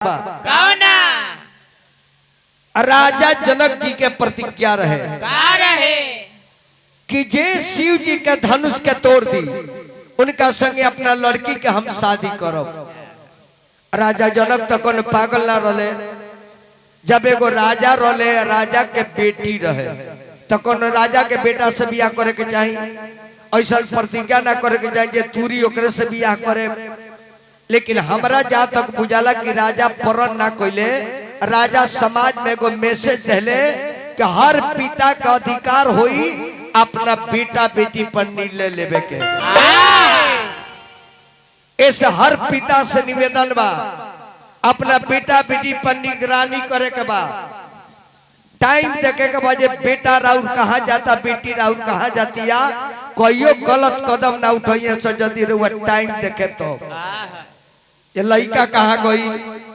कौना राजा जनक जी के प्रतिज्ञा रहे कि जे शिव जी के धनुष के तोड़ दी उनका संगे अपना लड़की के हम शादी करब। राजा जनक तो कौन पागल ना रहे। जब एगो राजा रहे, राजा के बेटी रहे तो कौन राजा के बेटा से बियाह करे के चाहिए? ऐसा प्रतिज्ञा ना करे के चाहिए तूरी ओकरे से बियाह करे। लेकिन हमरा जहाँ तक बुझाला कि राजा परण ना कोइले, राजा समाज में एगो मैसेज देले कि हर पिता का अधिकार होई अपना बेटा बेटी पर निर्णय लेवे के। ऐसे हर पिता से निवेदन बा अपना बेटा बेटी पर निगरानी करे के बा, टाइम देखे के बा। बेटा राउर कहाँ जाता, बेटी राउर कहाँ जाती या कोई गलत कदम ना उठाइए से जल्दी रुआ टाइम देखे तो ये लड़का कहाँ गई,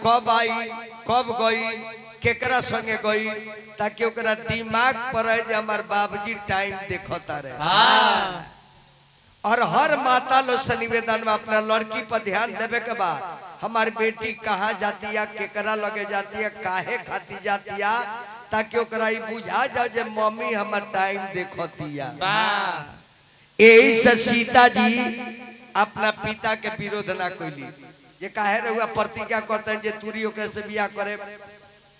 कब आई, कब गई, केकरा संगे गई, ताकि ओकरा दिमाग पर है जे हमार बाबूजी टाइम देखता रहे। और हर माता लो से निवेदन में अपना लड़की पर ध्यान देवे के बा। हमारी बेटी कहाँ जाती है, केकरा लगे जाती है, काहे खाती जाती है, ताकि ओकरा ई बुझा जाए जे मम्मी हमार टाइम देखती है। यही से सीता जी अपना पिता के विरोध ना कोइली। ये काहे रहुआ प्रतिज्ञा करते हैं जे तूरी ओकरे से बियाह करे।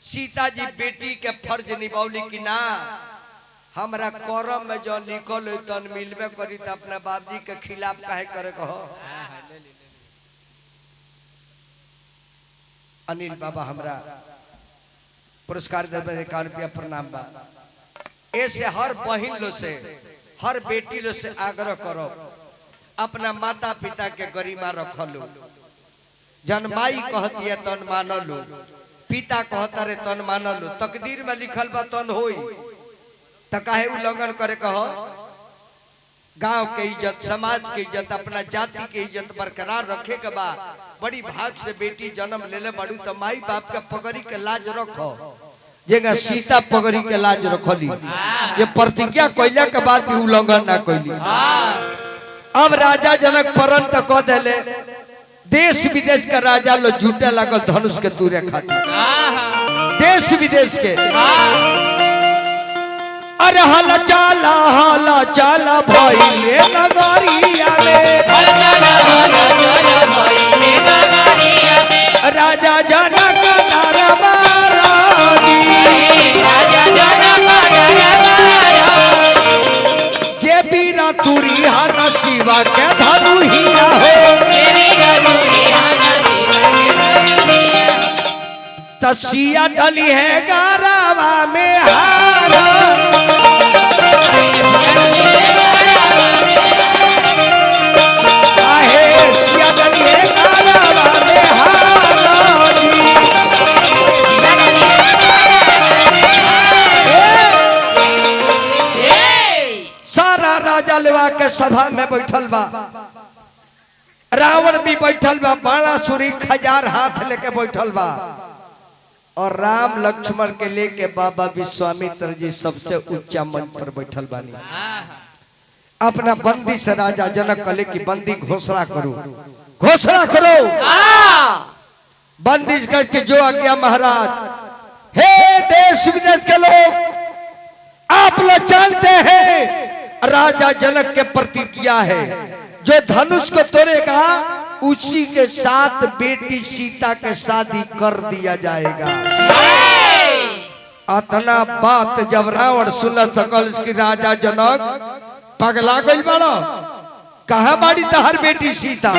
सीता जी बेटी के फर्ज निभावली कि ना, हमरा करम में जो लिखल हो तन मिलबे करी तो अपना बाबूजी के खिलाफ काहे करे कहो। अनिल बाबा हमरा पुरस्कार देवे 1 रुपया प्रणाम बा। ऐसे हर बहिन लो से, हर बेटी लो से आग्रह करो अपना माता पिता के गरिमा रखलो। जन्माई कहती है तन मान लो, पिता कहता रे तन मान लो। तकदीर में लिखल बा तन होई तो काहे उल्लंघन करे कहो। गांव के इज्जत, समाज के इज्जत, अपना जाति के इज्जत बरकरार रखे के बा। बड़ी भाग से बेटी जन्म लेले बड़ू तो माई बाप के पगड़ी के लाज रखो, जेगा सीता पगड़ी के लाज रखली। ये प्रतिज्ञा कइला के बाद भी उल्लंघन ना कइली। अब राजा जनक परण तो कह देले, देश विदेश का राजा लो झूठे लागल धनुष के तूरे खातिर। देश विदेश के अरे हला चाला भइले नगरिया में, राजा जनक दरबारी, जे बीरा तुरी हन शिवा के धनुहिया हो, तसिया डली है गारावा में हारा, सिया डली है गारावा में हारा जी। सारा राजा लेवा के सभा में बैठल बा, रावण भी बैठल बा, बाणासुरी खजार हाथ लेके बैठल बा, और राम लक्ष्मण के लेके बाबा विश्वामित्र जी सबसे ऊंचा मंच पर बैठल बानी। अपना बंदी से राजा जनक कले की बंदी घोषणा करो, घोषणा करो। बंदी करके जो आज्ञा महाराज। हे देश विदेश के लोग, आप लोग जानते हैं राजा जनक के प्रतिज्ञा है, जो धनुष को तोड़ेगा उसी के साथ बेटी सीता के शादी कर दिया जाएगा। अतना बात जब रावण सुन सकल कि राजा जनक पगला गई बड़ा, कहा बाड़ी तहर बेटी सीता।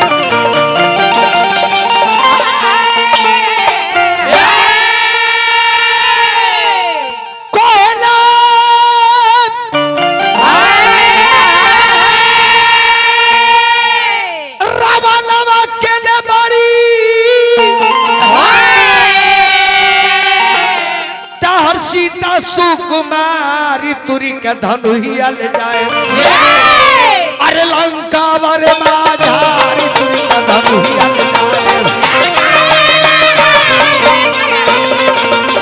सीता सुकुमारी तुरी के धनुहिया ले जाए, अरे लंका मारे माझारी तुरी के धनुहिया ले जाए,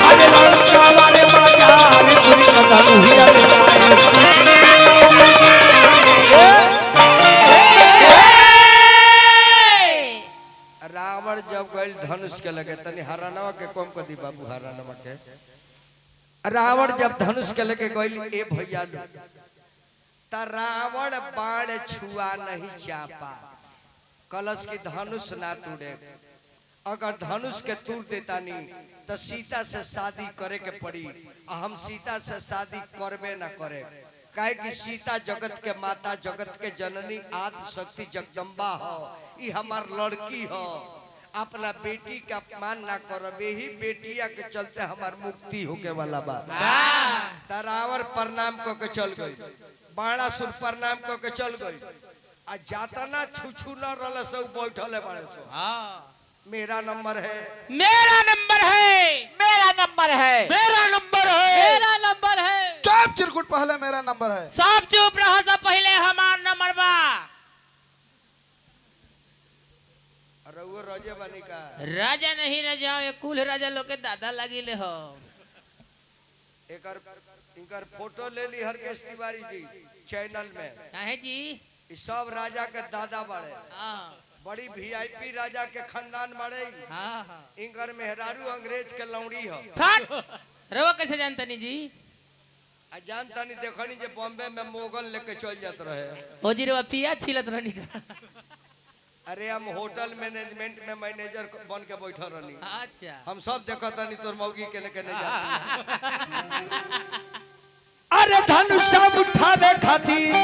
अरे लंका मारे माझारी तुरी के धनुहिया ले जाए। रावण जब गए धनुष के लगे तनी हराना हरानवा के कम कर दी बाबू हरानवा के। रावण जब धनुष के लेके गइल ए भैया लो त रावण बाण छुआ नहीं चापा, कलश की धनुष ना तोड़े। अगर धनुष के तोड़ देता नहीं तो सीता से शादी करे के पड़ी। हम सीता से शादी करबे ना करे, काहे कि सीता जगत के माता, जगत के जननी, आदि शक्ति जगदम्बा हो, ये हमार लड़की हो। अपना बेटी का अपमान ना करबे, ही बेटिया के चलते हमार मुक्ति होके वाला बा। रावण प्रणाम को के चल गई, बाणासुर प्रणाम को के चल गई। आ जाता ना छुछू न रल सब बैठले बाड़े सो। मेरा नंबर है, मेरा नंबर है, मेरा नंबर है, मेरा नंबर है, मेरा नंबर है। चुप चिरकुट, पहले मेरा नंबर है। सब चुप रहो, सब पहले हमार नंबर बा। रउआ राजा बनी का? राजा नहीं राजा, ये कुल राजा लोग के दादा लगिले हो। इनकर फोटो ले ली हरकेश तिवारी जी चैनल में। काहे जी? ई सब राजा के दादा बड़े, हां बड़ी वीआईपी राजा के खानदान बड़े। हां हां, इनकर मेहरारू अंग्रेज के लौड़ी हो। फट रवा कैसे जानतनी जी? आ जानता नहीं देखनी जे बॉम्बे में मोगल लेके चल जात रहे। ओ जी रवा पिया छिलत रहनी का। अरे हम होटल मैनेजमेंट में मैनेजर बन के बैठल रहनी। अच्छा, हम सब देखता नहीं तोर मौगी के ने जाती। अरे धनुष उठावे खातिर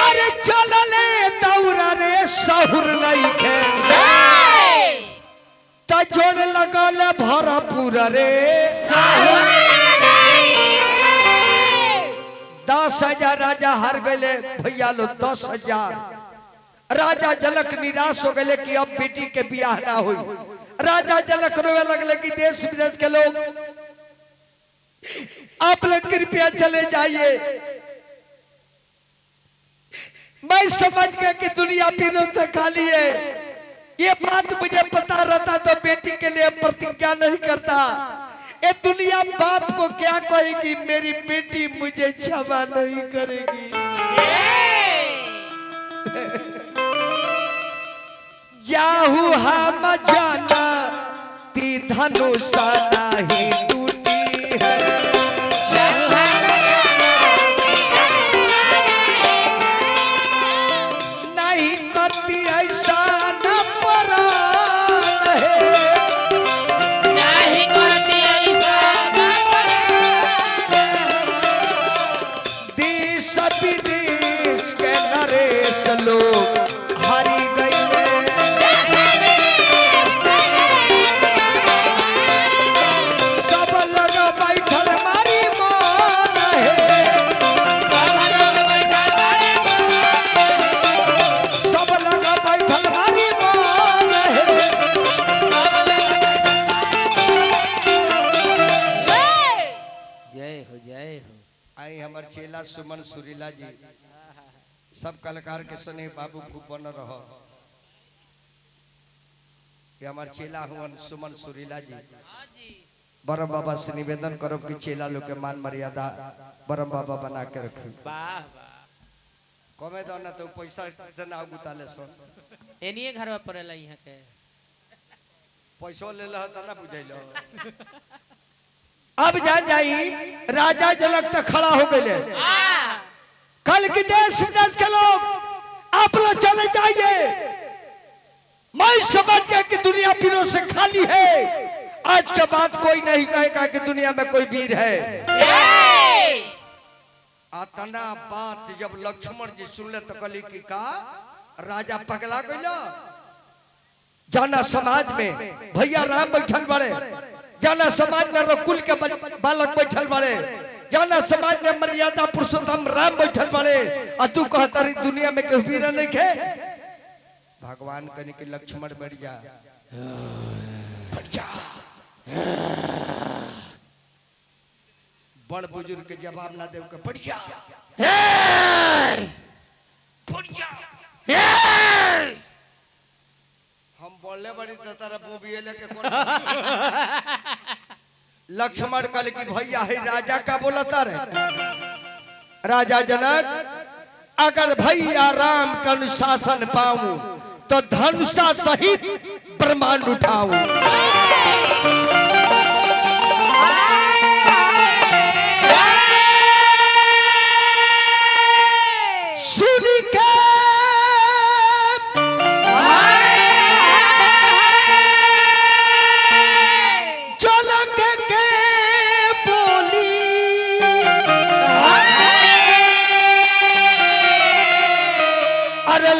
अरे चलले दौरा रे सहुर नहीं खे त जोड़ लगल भरपूर रे। 10,000 राजा हार गए भैया लो, 10,000 राजा जनक निराश हो गए कि अब बेटी के ब्याह ना हुई। राजा जनक रोवे लगले कि देश विदेश के लोग आप लोग कृपया चले जाइए। मैं समझ गया कि दुनिया पीरों से खाली है। ये बात मुझे पता रहता तो बेटी के लिए प्रतिज्ञा नहीं करता। ये दुनिया बाप को क्या कहेगी, मेरी बेटी मुझे क्षमा नहीं करेगी। जाहू हम जाना ती धनुषा नहीं टूटी है। नहीं करती ऐसा न परान है, नहीं करती ऐसा न देश विदेश के नरेश लोग हारी गए। हमार चेला सुमन सुरीला जी, सब कलाकार के सने बाबू खूब बन रहो। ये हमार चेला हुन सुमन सुरीला जी। बरम बाबा से निवेदन करो कि चेला लोग के मान मर्यादा बरम बाबा बना के रखी। वाह कमे दो ना तो पैसा से ना गुताले सो। एनिए घरवा पड़ेला यहाँ के पैसा ले लो तो ना बुझाइलो। अब जान जाई राजा जनक तक खड़ा हो गए। कल के देश विदेश के लोग आप लोग चले जाइए। मैं समझ गया कि दुनिया पीरों से खाली है। आज के बाद कोई नहीं कहेगा कि दुनिया में कोई वीर है। आतना बात जब लक्ष्मण जी सुनले तो कली की का राजा पगला गइला। जाना समाज में भैया राम बैठल बड़े, जाना समाज में रकुल के बालक बैठल बड़े, जाना समाज में मर्यादा पुरुषोत्तम राम बैठल बड़े। और तू कहता रही दुनिया में कोई वीर नहीं है। भगवान कहने के लक्ष्मण बढ़ जा, बढ़ जा। बड़ बुजुर्ग के जवाब ना देव के बढ़ जा, बढ़ जा। हम बोलने बड़ी तो तारा बोबिए लेके कौन लक्ष्मण कल की भैया है राजा का बोलता रहे। राजा जनक अगर भैया राम का अनुशासन पाऊं तो धनुषा सहित ब्रह्मांड उठाऊं।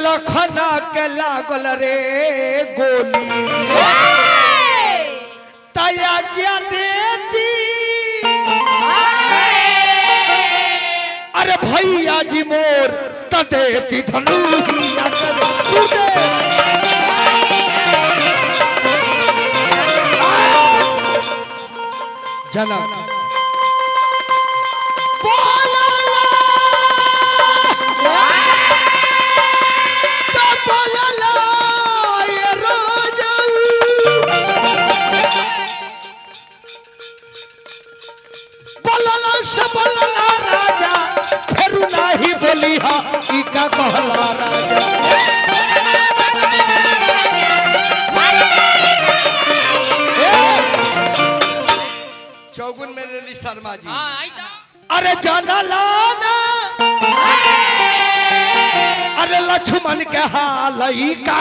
लखना के लागल रे गोली तया गया देती अरे भैया जी मोर तदेती धनु जनक राजा फिर नहीं बोली हा का कहला राजा चौगुन में लेली शर्मा जी अरे जाना लाना अरे लक्ष्मण के हाल का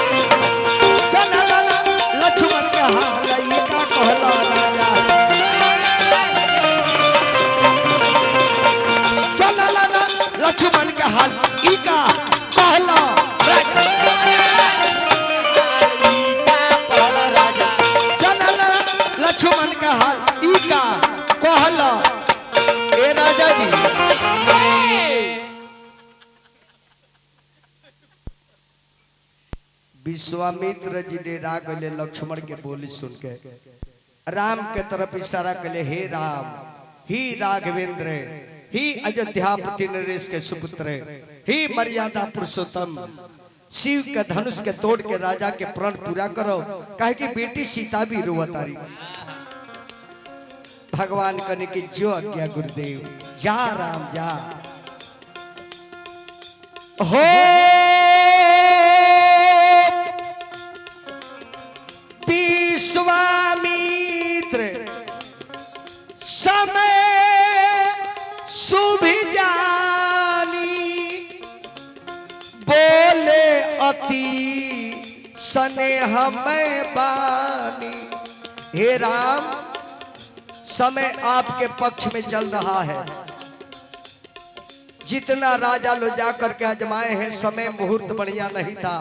जाना लाना लक्ष्मण के हाल का कहला राजा जाना लाना लक्ष्मण के हाल का कहला लक्ष्मण का हाल का कहला ए राजा जी विश्वामित्र जी ने राग ले लक्ष्मण के बोली सुन के राम के तरफ इशारा कले हे राम ही राघवेंद्र ही अयोध्यापति नरेश के सुपुत्र ही मर्यादा पुरुषोत्तम शिव के धनुष के तोड़ के राजा के प्रण पूरा करो कहे कि बेटी सीता भी रोवतारी भगवान कने की जो आज्ञा गुरुदेव जा राम जा हो विश्वामित्र समय सुभि जानी बोले अति सने हमें बानी हे राम समय आपके पक्ष में चल रहा है जितना राजा लो जाकर के आजमाए हैं समय मुहूर्त बढ़िया नहीं था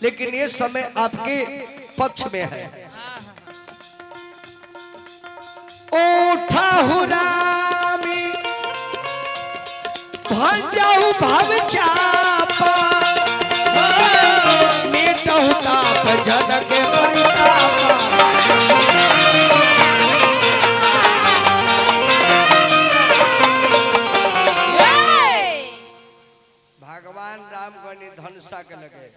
लेकिन ये समय आपके पक्ष में है उठा हुरामी भंजाऊ भव चापा मेटहु ताप जन के परितापा भगवान राम गणी धनुषा के लगे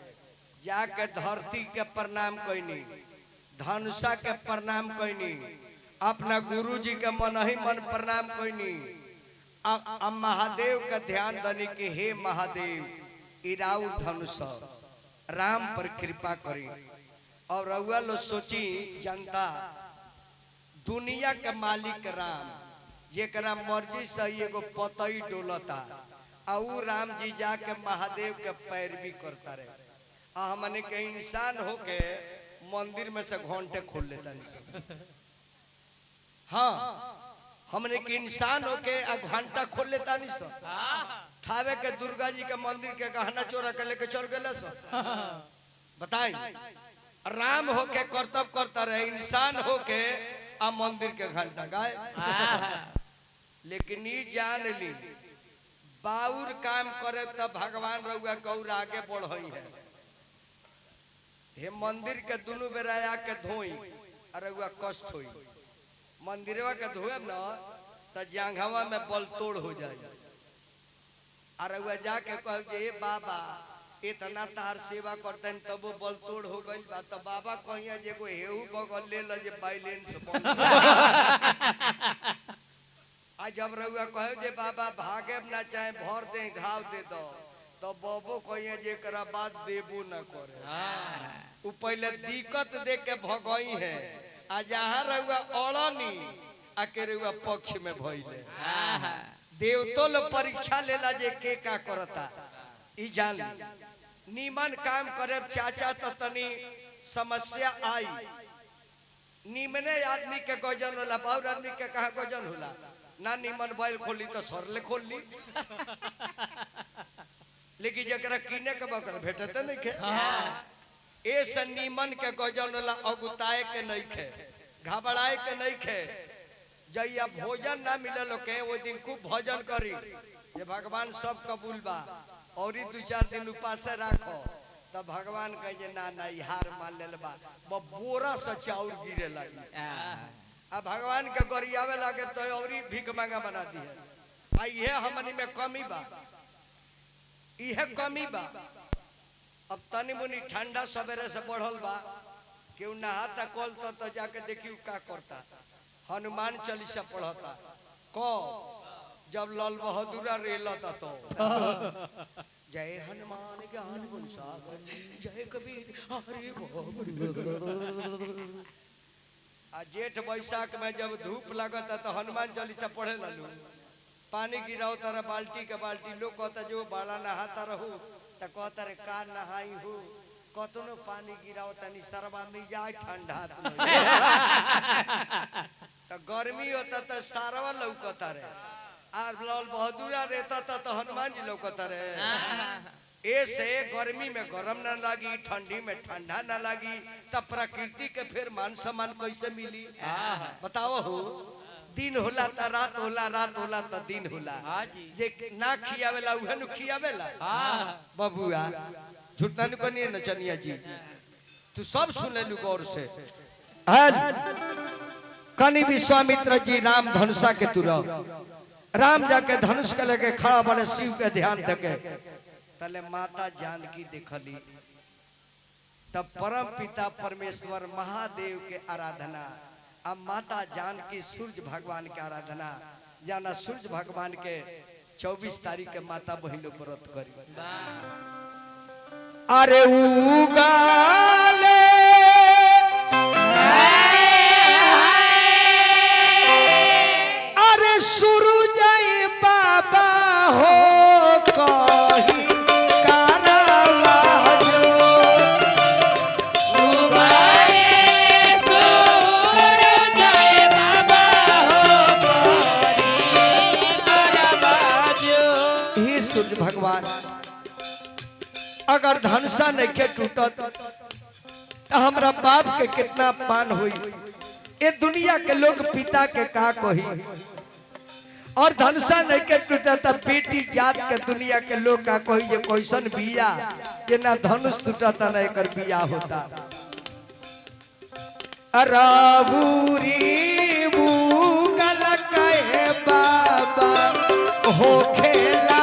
जाके धरती के प्रणाम कैनी धनुषा के प्रणाम कैनी अपना गुरु जी के मन ही मन प्रणाम कैनी अब महादेव का ध्यान दनी के हे महादेव इराउ धनुष राम पर कृपा करी और रउआ लो सोची जनता दुनिया के मालिक राम जेकरा मर्जी से एगो पतई डोलता और राम जी जाके महादेव के पैरवी करता रहे हमने के इंसान होके मंदिर में से घंटे खोल लेता नहीं हाँ हमने के इंसान होके घंटा खोल लेता नहीं सो थावे के दुर्गा जी के मंदिर के गहना चोरा के लेके चल गए सो बताई राम होके कर्तव्य करता रहे इंसान होके आ मंदिर के घंटा गाय लेकिन ये जान ली बाउर काम करे तब भगवान रउआ गौर आगे बढ़ई है हे मंदिर के दोनों बेरा आके धोई अरे रउआ कष्ट होई मंदिरवा के धोए न तो जांघवा में बल तोड़ हो जाए अरे रउआ जाके कह जे बाबा इतना तार सेवा करते हैं तब वो बल तोड़ हो गई बात तो बाबा कहिया जे को हेऊ बगल ले ल जे बैलेंस बंद आ जब रउआ कहे जे बाबा भागे ना चाहे भर दे घाव दे दो तो बाबू कहिए जे करा बात देबू न करे उ पहले दिक्कत देख के भगई है आ जहां रउआ अड़नी आ के रउआ पक्ष में भइले देवतो लो परीक्षा लेला जे के का करता ई जान नीमन काम करे चाचा तो तनी समस्या आई नीमने आदमी के गजन होला और आदमी के कहा गजन होला ना निमन बैल खोली तो सरले खोल ली लेकिन जरा किने के बकर भेटते नहीं खे ए से निमन के गजन ला अगुताए के नहीं खे घबराए के नहीं खे जइया भोजन ना मिले के वो दिन खूब भोजन करी जे भगवान सब कबूल बा और 2-4 दिन उपास राखो तब भगवान कहे जे ना ना हार मान लेल बा बोरा से चाउर गिरे लगी अब भगवान के गरियावे लगे तो और भीख मांगा बना दी है भाई ये हमनी में कमी बा इहे कमी बा अब तनी मुनी ठंडा सवेरे से बढ़ल बा केहू नहाता कल तो जाके देखियो का करता हनुमान चालीसा पढ़ता को जब लाल बहादुरा रेलता तो जय हनुमान ज्ञान गुण सागर जय कबीर हरे आ जेठ बैसाख में जब धूप लगता तो हनुमान चालीसा पढ़े ललू पानी गिराओ तारा बाल्टी के बाल्टी लोग कहता जो बाला नहाता रहू तो कहता रे का नहाई हो कतनो पानी गिराओ तनी सरवा में जाए ठंडा तो गर्मी होता तो सारवा लौकता रे और लाल बहादुरा रहता तो हनुमान जी लौकता रे ऐसे गर्मी में गरम ना लगी ठंडी में ठंडा ना लगी तब प्रकृति के फिर मान सम्मान कैसे मिली बताओ हो दिन होला त रात होला रात होला त दिन होला जे ना खियावेला उहे नु खियावेला बबुआ झूठा नु कनिए नचनिया जी तू सब सुन ले लू गौर से हल कनि विश्वामित्र जी राम धनुषा के तुर राम जाके धनुष के लेके खड़ा बड़े शिव के ध्यान देके तले माता जानकी देखली तब परम पिता परमेश्वर महादेव के आराधना अब माता जानकी सूर्य भगवान के आराधना जाना सूर्य भगवान के 24 तारीख के माता बहिनो व्रत करी अरे उगाले अरे सूरज बाबा हो कहीं भगवान अगर धनुषा नहीं टूटत तो हमरा बाप के कितना पान हुई ये दुनिया के लोग पिता के का कही और धनुषा नहीं के टूटा तो बेटी जात के दुनिया के लोग का कही ये कैसन बिया ये ना धनुष टूटा ना एक बिया होता अराबूरी बूगल कहे बाबा हो खेला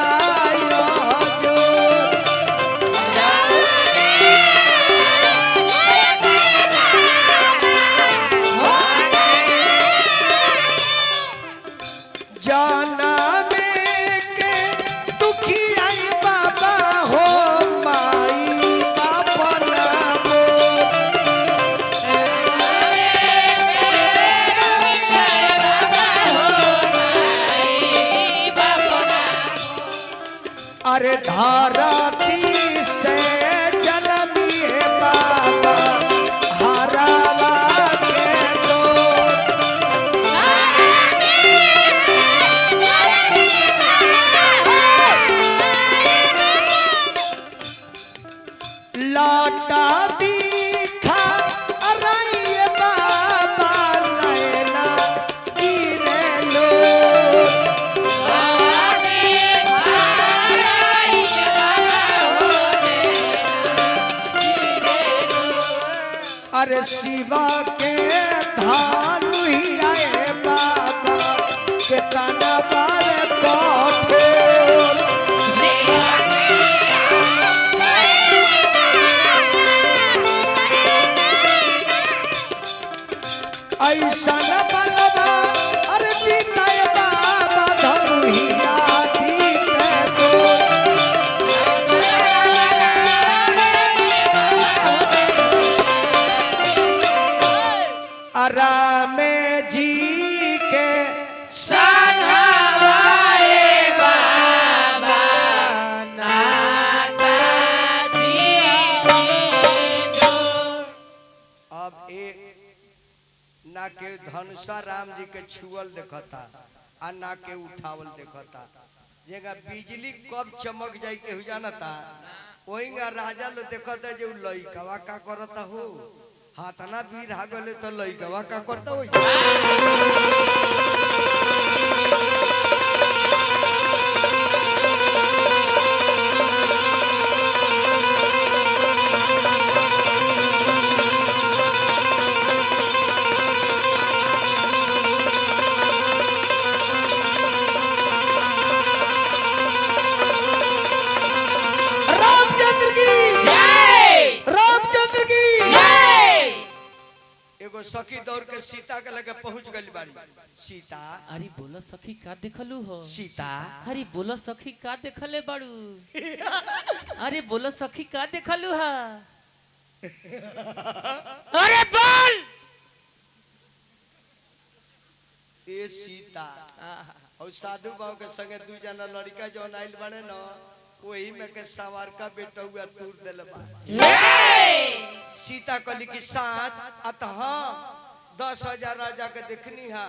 अरे धाराती से जन्मिए बाबा हरावा के दो लाटा बीखा अराइए बाबा नैना गिरे लो अरे शिवा के धान ही आए बाबा के काना बारे कठोर ऐसा न बलवा अरे बीताए बाबा धनु ही आदि तो राम जी के सनवाए बाबा नाता अब एक ना के धनुषा राम जी के छुअल देखता आ ना के उठावल देखता जेगा बिजली कब चमक जाई के हो जानता ओइंगा राजा लो देखता जे लइकवा का करता हो हाथ ना बीर हागले तो लइकवा का करता हो सखी दौड़ के सीता के लगे पहुंच गई बाड़ी सीता अरे बोला सखी का देखलू हो सीता अरे बोला सखी का देखले बाड़ू अरे बोला सखी का देखलू हा अरे बोल ए सीता और साधु बाबू के संगे दू जना लड़का जो आइल बने न वही में के सवार का बेटा हुआ तूर दिल बा सीता कली की साथ अतः 10,000 राजा के देखनी है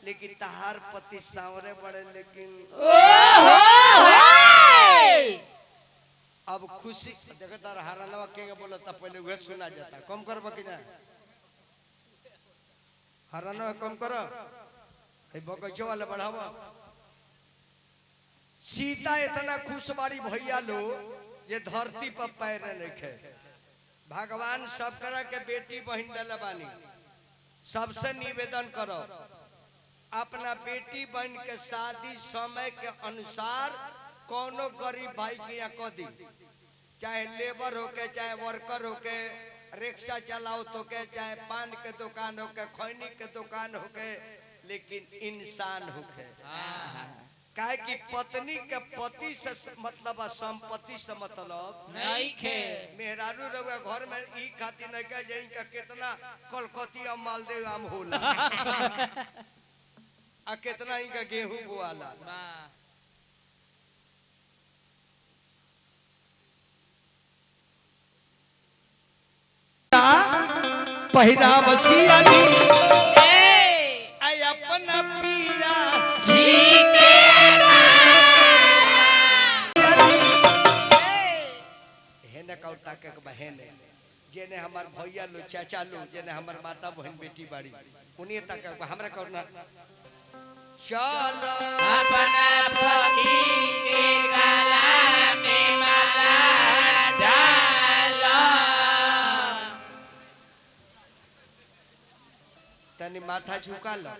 लेकिन तहार पति सांवरे बड़े लेकिन अब खुशी देखता हरानवा के बोलता पहले वह सुना जाता कम कर बकी ना हरानवा कम करो बगीचो वाले बढ़ावा सीता इतना खुश बाड़ी भैया लो ये धरती पर पैर रखे भगवान सब करा के बेटी बहन दिल बानी सबसे निवेदन करो अपना बेटी बहन के शादी समय के अनुसार कोनो गरीब भाई के यहाँ कर दी चाहे लेबर होके चाहे वर्कर होके रिक्शा चलाओ तो के चाहे पान के दुकान होके खैनी के दुकान होके लेकिन इंसान होके काहे कि पत्नी के पति से मतलब संपत्ति से मतलब नहीं खे मेहरारू रउआ घर में ई खातिर नहीं कह जाई का कितना कलकतिया मालदेव आम होला आ कितना इनका गेहूं बोआला पहिरा बसिया दी आई अपना पिया जी के हेने कौता के बहन जेने हमार भैया लो चाचा लो जेने हमार माता बहन बेटी बाड़ी उन्हीं तक हमरा करना चलो अपना पति के गला में माला डालो तनी माथा झुका लो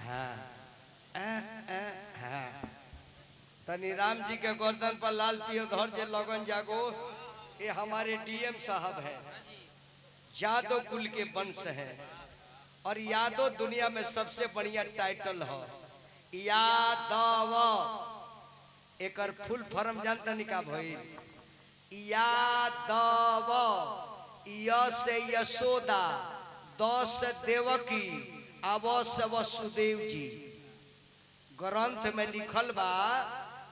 हाँ हाँ तनी राम जी के गर्दन पर लाल पियो धर जे लगन जागो ये हमारे डीएम साहब है यादव कुल के वंश है और यादव दुनिया में सबसे बढ़िया टाइटल है यादव एकर फुल फॉर्म जानता नहीं का भाई यादव य से यशोदा द से देवकी अव से वसुदेव जी ग्रंथ में लिखल बा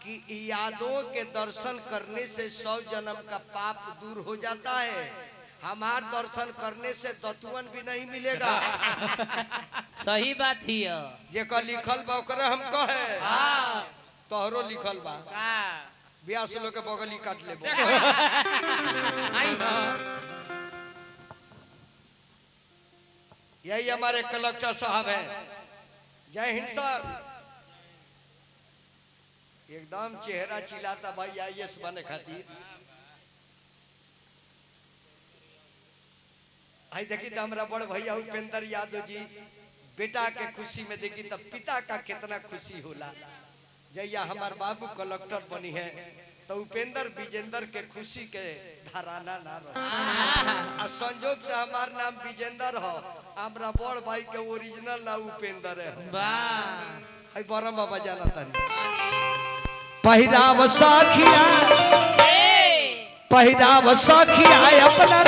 कि यादों के दर्शन करने से 100 जन्म का पाप दूर हो जाता है हमार दर्शन करने से दतुअन भी नहीं मिलेगा सही बात ही है जेकर लिखल बा ओकरा हम कहे तोहरो लिखल बा ब्यास लोग के बगली काट लेबो यही हमारे कलेक्टर साहब हैं जय हिंद सर एकदम चेहरा चिल्लाता भाई आईएएस बने खातिर आई देखी तो हमारा बड़ भैया उपेंद्र यादव जी बेटा के खुशी में देखी तब पिता का कितना खुशी होला जैया हमार बाबू कलेक्टर बनी है तो उपेंद्र विजेंद्र के खुशी के धराना ना रहो संजोग से हमार नाम विजेंद्र हो हमारा बड़ भाई के ओरिजिनल ना उपेंद्र है वाह बरम बाबा जाना तनी पहिराव साखिया अपना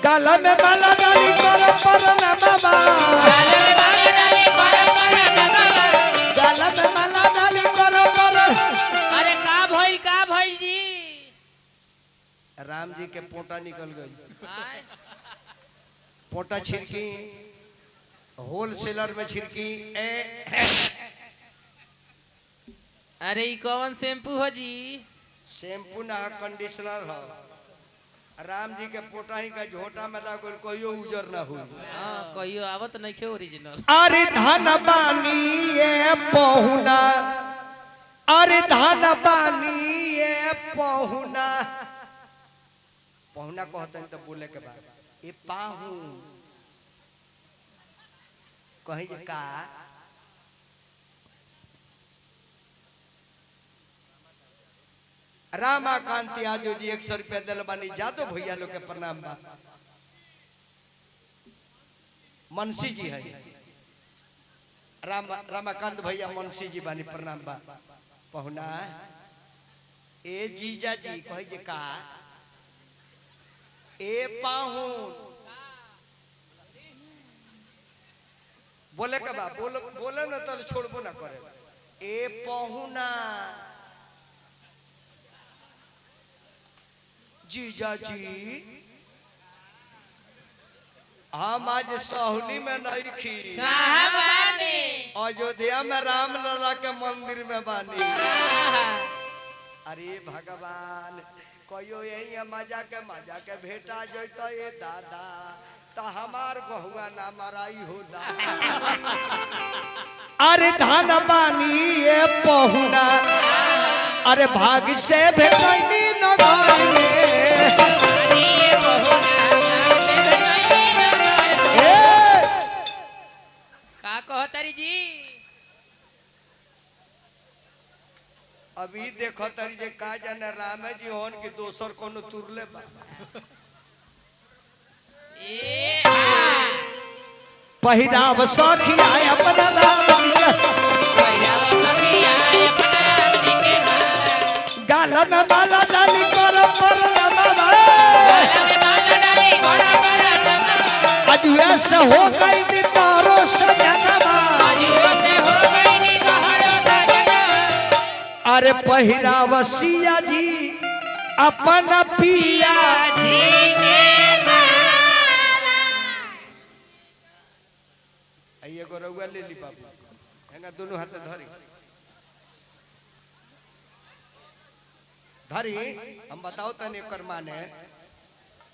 गला में माला डाली कर परना बाबा गला में माला डाली कर अरे का भइल जी राम जी के पोटा निकल गई पोटा छिड़की, होलसेलर में छिड़की। अरे ई कौन शैम्पू हो जी? शैम्पू ना कंडीशनर हो। राम जी के पोटा ही का झोटा में लागल कोई उजर ना हुई। हाँ कहियो आवत नहीं खे ओरिजिनल। अरे धन बानी ये पहुना, अरे धन बानी ये पहुना। पहुना कहते हैं तो बोले के बाद ये पाहू कहीं का रामाकांति आजो जी 100 रुपया दिल बानी। जादो भैया लोग के प्रणाम बा। मनसी जी है रामाकांत भैया, मनसी जी बानी प्रणाम बा। पहुना ए जीजा जी कही जे का ए पाहू बोले के बा। बोले ना तो छोड़बो ना करे। ए पहुना जीजा जी हम आज सहनी में नहीं खी, अयोध्या में राम लला के मंदिर में बानी। अरे भगवान कहियो यही मजा के भेटा जैता ये दादा तो हमार बहुआ ना मराई हो दादा। अरे धन बानी ये पहुना, अरे भाग से भेटनी नगर में। का कहतारी जी? अभी देखो तरी जे का जाने राम जी होन की दोसर कोनो तुरले बा। पहिराव सखी आए अपना राम जी के गाल में बाला डाली कर आज ऐसे हो गई तारो सजनवा। अरे पहिराव सिया जी अपन पिया एगो रउआ ले ली बाबू। हेंगा दोनों हाथ धरी धरी हम बताओ तने एकर माने।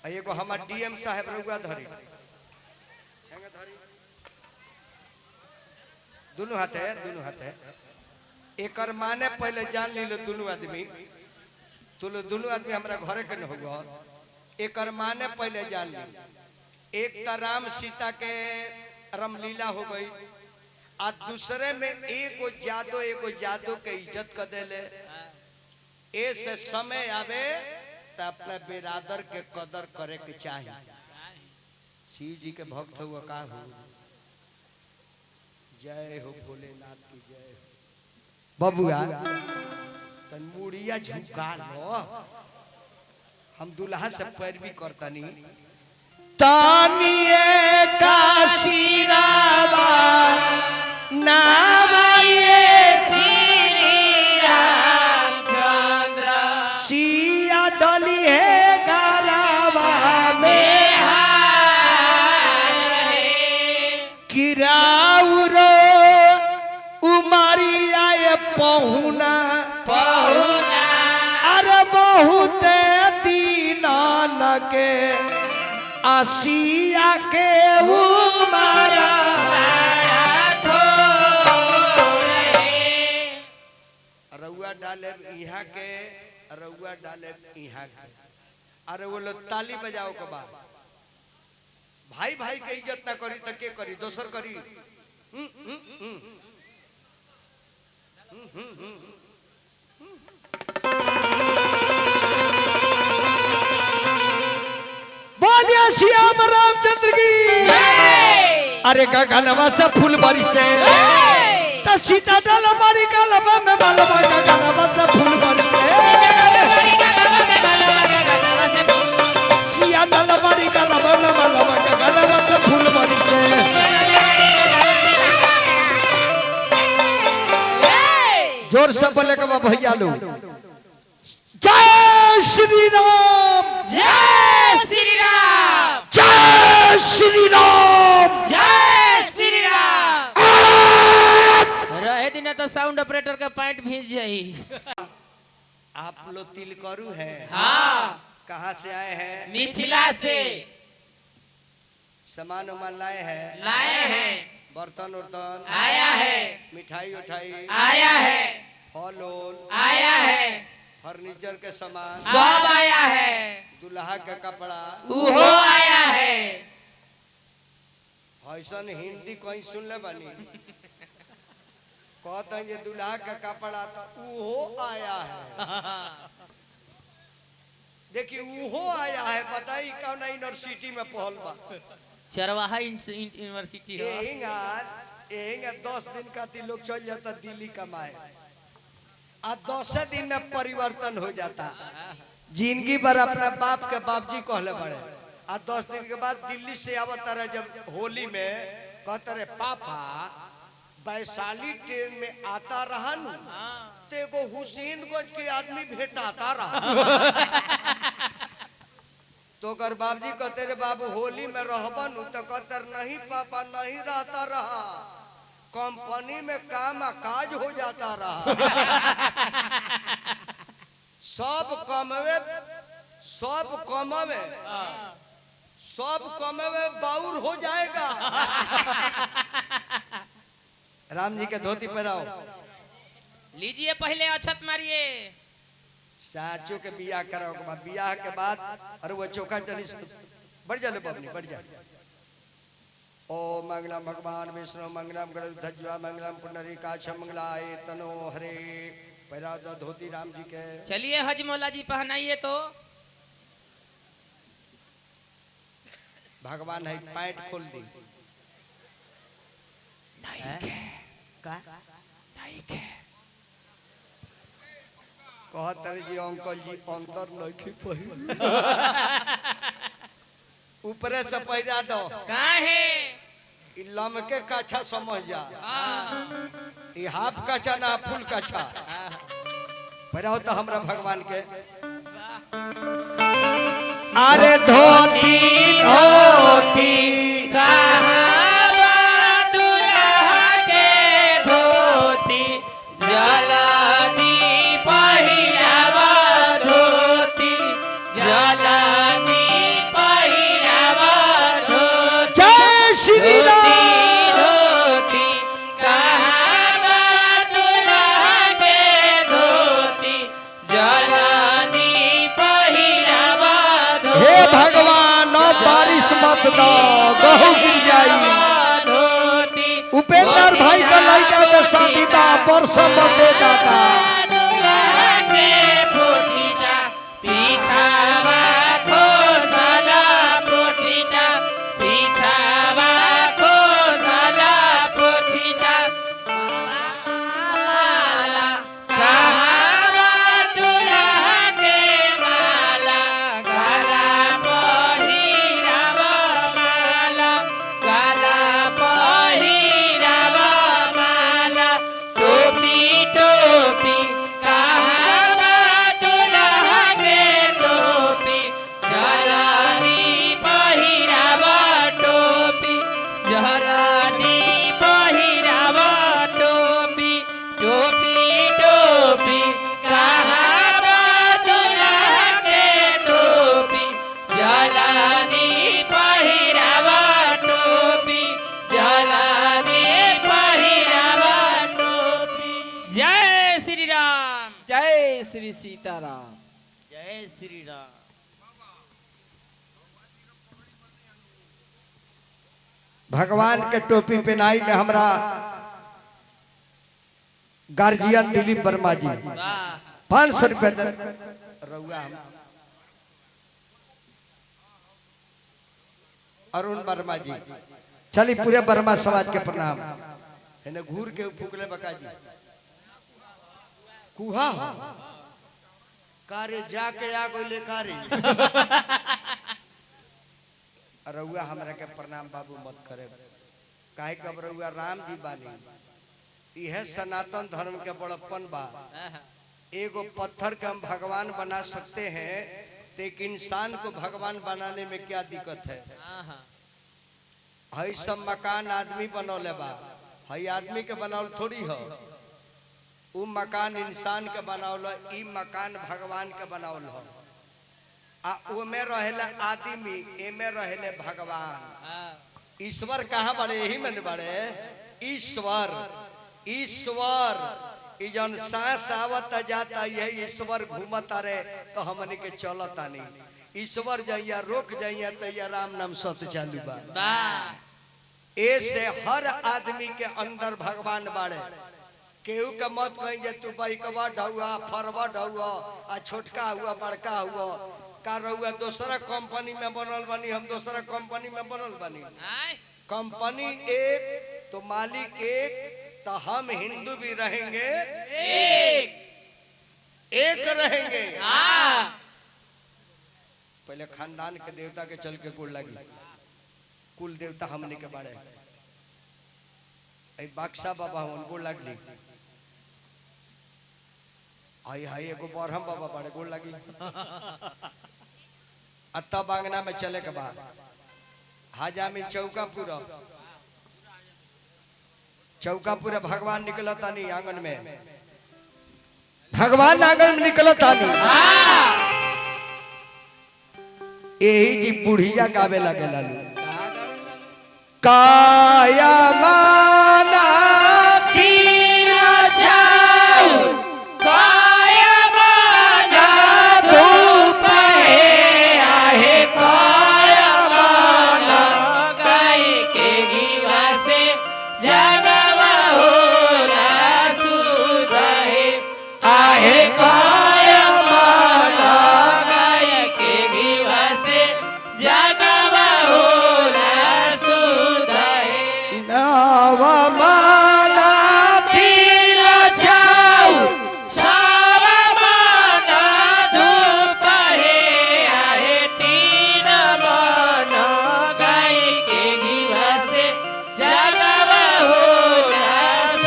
एगो हमार डीएम साहब रउआ धरी, हेंगा धरी दोनों हाथ है। एकर माने पहले जान ली लो दोनों आदमी। दोनों आदमी हमारा घरे के न होगा। एकर माने पहले जान ली। एक तो राम सीता के रामलीला हो गई, आ दूसरे में एगो जादो के इज्जत कर देले। ऐसे समय आवे तो अपने बिरादर के कदर करे के चाहिए। शिव जी के भक्त हुआ का हो। जय हो भोलेनाथ की जय हो। बबुआ तन मुड़िया झुका लो, हम दुल्हा से पैरवी करतनी। तानिए काशीरावा नावाये श्री रामचंद्र सिया डली है गारावा में किराउरो उमरिया ये पहुना अरे बहुत दीनान के आसिया के उमारा रउआ डाले यहाँ के, रउआ डाले यहाँ के। अरे वो लोग ताली बजाओ के बाद भाई भाई के इज्जत ना करी तो के करी, दोसर करी। बोलिए श्याम रामचंद्र की। अरे गगनवा से फूल बारिश से तो सीता डाल बारी का लबा में मालवा गगनवा से फूल बारिश सिया डाल बारी का लबा में मालवा गगनवा से फूल बारिश जोर से बोले के भैया लोग जय श्री राम, जय श्री राम, जय श्री राम। साउंड ऑपरेटर का पैंट भीज जाई। आप लोग तिलकरू हैं? हाँ कहाँ से आए हैं? मिथिला से सामान उमान लाए हैं? लाए हैं। बर्तन उर्तन आया है। मिठाई उठाई आया है। फल ओल आया है। फर्नीचर के सामान सब आया है। दुल्हा के कपड़ा उहो आया है। ऐसा हिंदी कहीं सुन ले बनी कहते हैं ये दुल्हा का कपड़ा तो उहो आया है। देखिए उहो आया है, बताई कौन यूनिवर्सिटी में पढ़ल बा? चरवाहा यूनिवर्सिटी है। यही 10 दिन का लोग चल जाता दिल्ली कमाए, आ 10 दिन में परिवर्तन हो जाता। जिंदगी भर अपना बाप के बापजी कहले बड़े, आ 10 दिन के बाद दिल्ली से आवता रहे। जब होली में कहते रहे पापा वैशाली ट्रेन में आता रहा नु तो एगो हुसैनगंज के आदमी भेटाता रहा। तो अगर बाबूजी कहते रे बाबू होली में रहबन तो कहते नहीं पापा नहीं रहता रहा, कंपनी में काम काज हो जाता रहा। सब कमवे बाउर हो जाएगा। राम जी के धोती पहनाओ। लीजिए पहले अक्षत मारिए। साचो के बियाह कराओ के बाद, बियाह के बाद अरे वो चोखा चली बढ़ जा लो बबनी बढ़ जा। ओ मंगलम भगवान विष्णु मंगलम गरुड़ध्वजा मंगलम पुंडरीकाक्ष मंगलाय तनो हरे। पहरा दो धोती राम जी के। चलिए हजमौला जी पहनाइए तो। भगवान है पैंट खोल दी का कहतर जी अंकल जी अंदर नहीं पहिर ऊपरे से पहिरा दो। काहे? इ लमके कच्छा समझ जा, इ हाफ कच्छा ना फुल कच्छा पहिराओ तो हमरा भगवान के। अरे धोती धोती मत दो गहू गिर जाई। उपेंद्र भाई का लड़का के शादी बा वर्ष मत दे दादा। श्री सीताराम। जय श्री राम। भगवान के टोपी पहनाई में हमरा गार्जियन दिलीप वर्मा जी 500 रुपया रउआ। अरुण वर्मा जी चली पूरे वर्मा समाज के प्रणाम। है घूर के फूकले बका जी कुहा कार्य जाके आ गई ले कार्य। रउआ हमरा के प्रणाम बाबू मत करे, काहे कब रउआ राम जी बानी। यह सनातन धर्म के बड़प्पन बा। एगो पत्थर के हम भगवान बना सकते हैं तो एक इंसान को भगवान बनाने में क्या दिक्कत है? हई सब मकान आदमी बनौले बा, हई आदमी के बनावल थोड़ी हो। उ मकान इंसान के बनावल, ई मकान भगवान के बनावल हो। आ ओमे रहेला आदमी, एमे रहेले भगवान। ईश्वर कहाँ बड़े? यही में बड़े ईश्वर। ईश्वर ई जन सांस आवत जाता यही ईश्वर घूमता रे तो हमने के चलता नहीं। ईश्वर जइया रोक जइया तो या राम नाम सत चालू बा। ऐसे हर आदमी के अंदर भगवान बाड़े। केहू के मत कहीं जे तू बाइकवा ढौआ फरवा ढौआ आ छोटका हुआ बड़का हुआ का रहुआ दूसरा कंपनी में बनल बनी, हम दूसरा कंपनी में बनल बनी। कंपनी एक तो मालिक एक, तो हम हिंदू भी रहेंगे एक रहेंगे। पहले खानदान के देवता के चल के गोड़ लगी। कुल देवता हमने के बारे बाक्सा बाबा हूँ गोड़ लगली। आई हाई एगो बरहम बाबा बड़े गोड़ लगी। अत्ता बांगना में चले के बाद हाजामी चौकापुरा भगवान निकला तानी आंगन में, भगवान आंगन में निकला तानी। यही जी बुढ़िया गावे लगे लालू। काया माना तीरा छाऊ, काया माना धूप है आहे, काया माना गाय के घीवा से जगवा होला सुध है आहे, काया माना गाय के घीवा से जगवा होला सुध है नवा माना तीरा छाऊ, छावा माना धूप है आहे, तीन माना गाय के घीवा से जगवा होला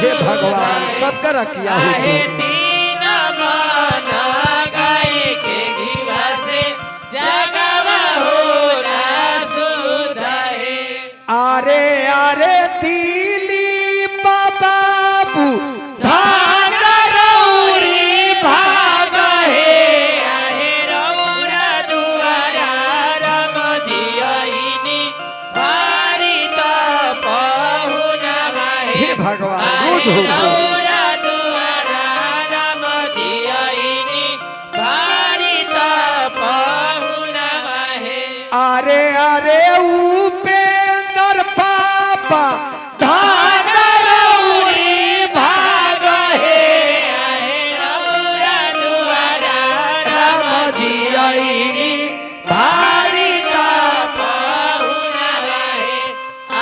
हे भगवान सबका रखिया आहे, हो। तीन माना गाय के घीवा से जगवा होला सुध है आरे आरे दिली बाबू धान रौरी भाग आहे, आहे रौरा दुआरा राम जियहिनी भारी पहुना हे भगवान बुझ हो। रौरा दुआरा राम जियहिनी भारी पहुना आरे आरे उपेंद्र पापा धान रौरी भाग रौरा दुआरा राम जी आईनी भारी पहुना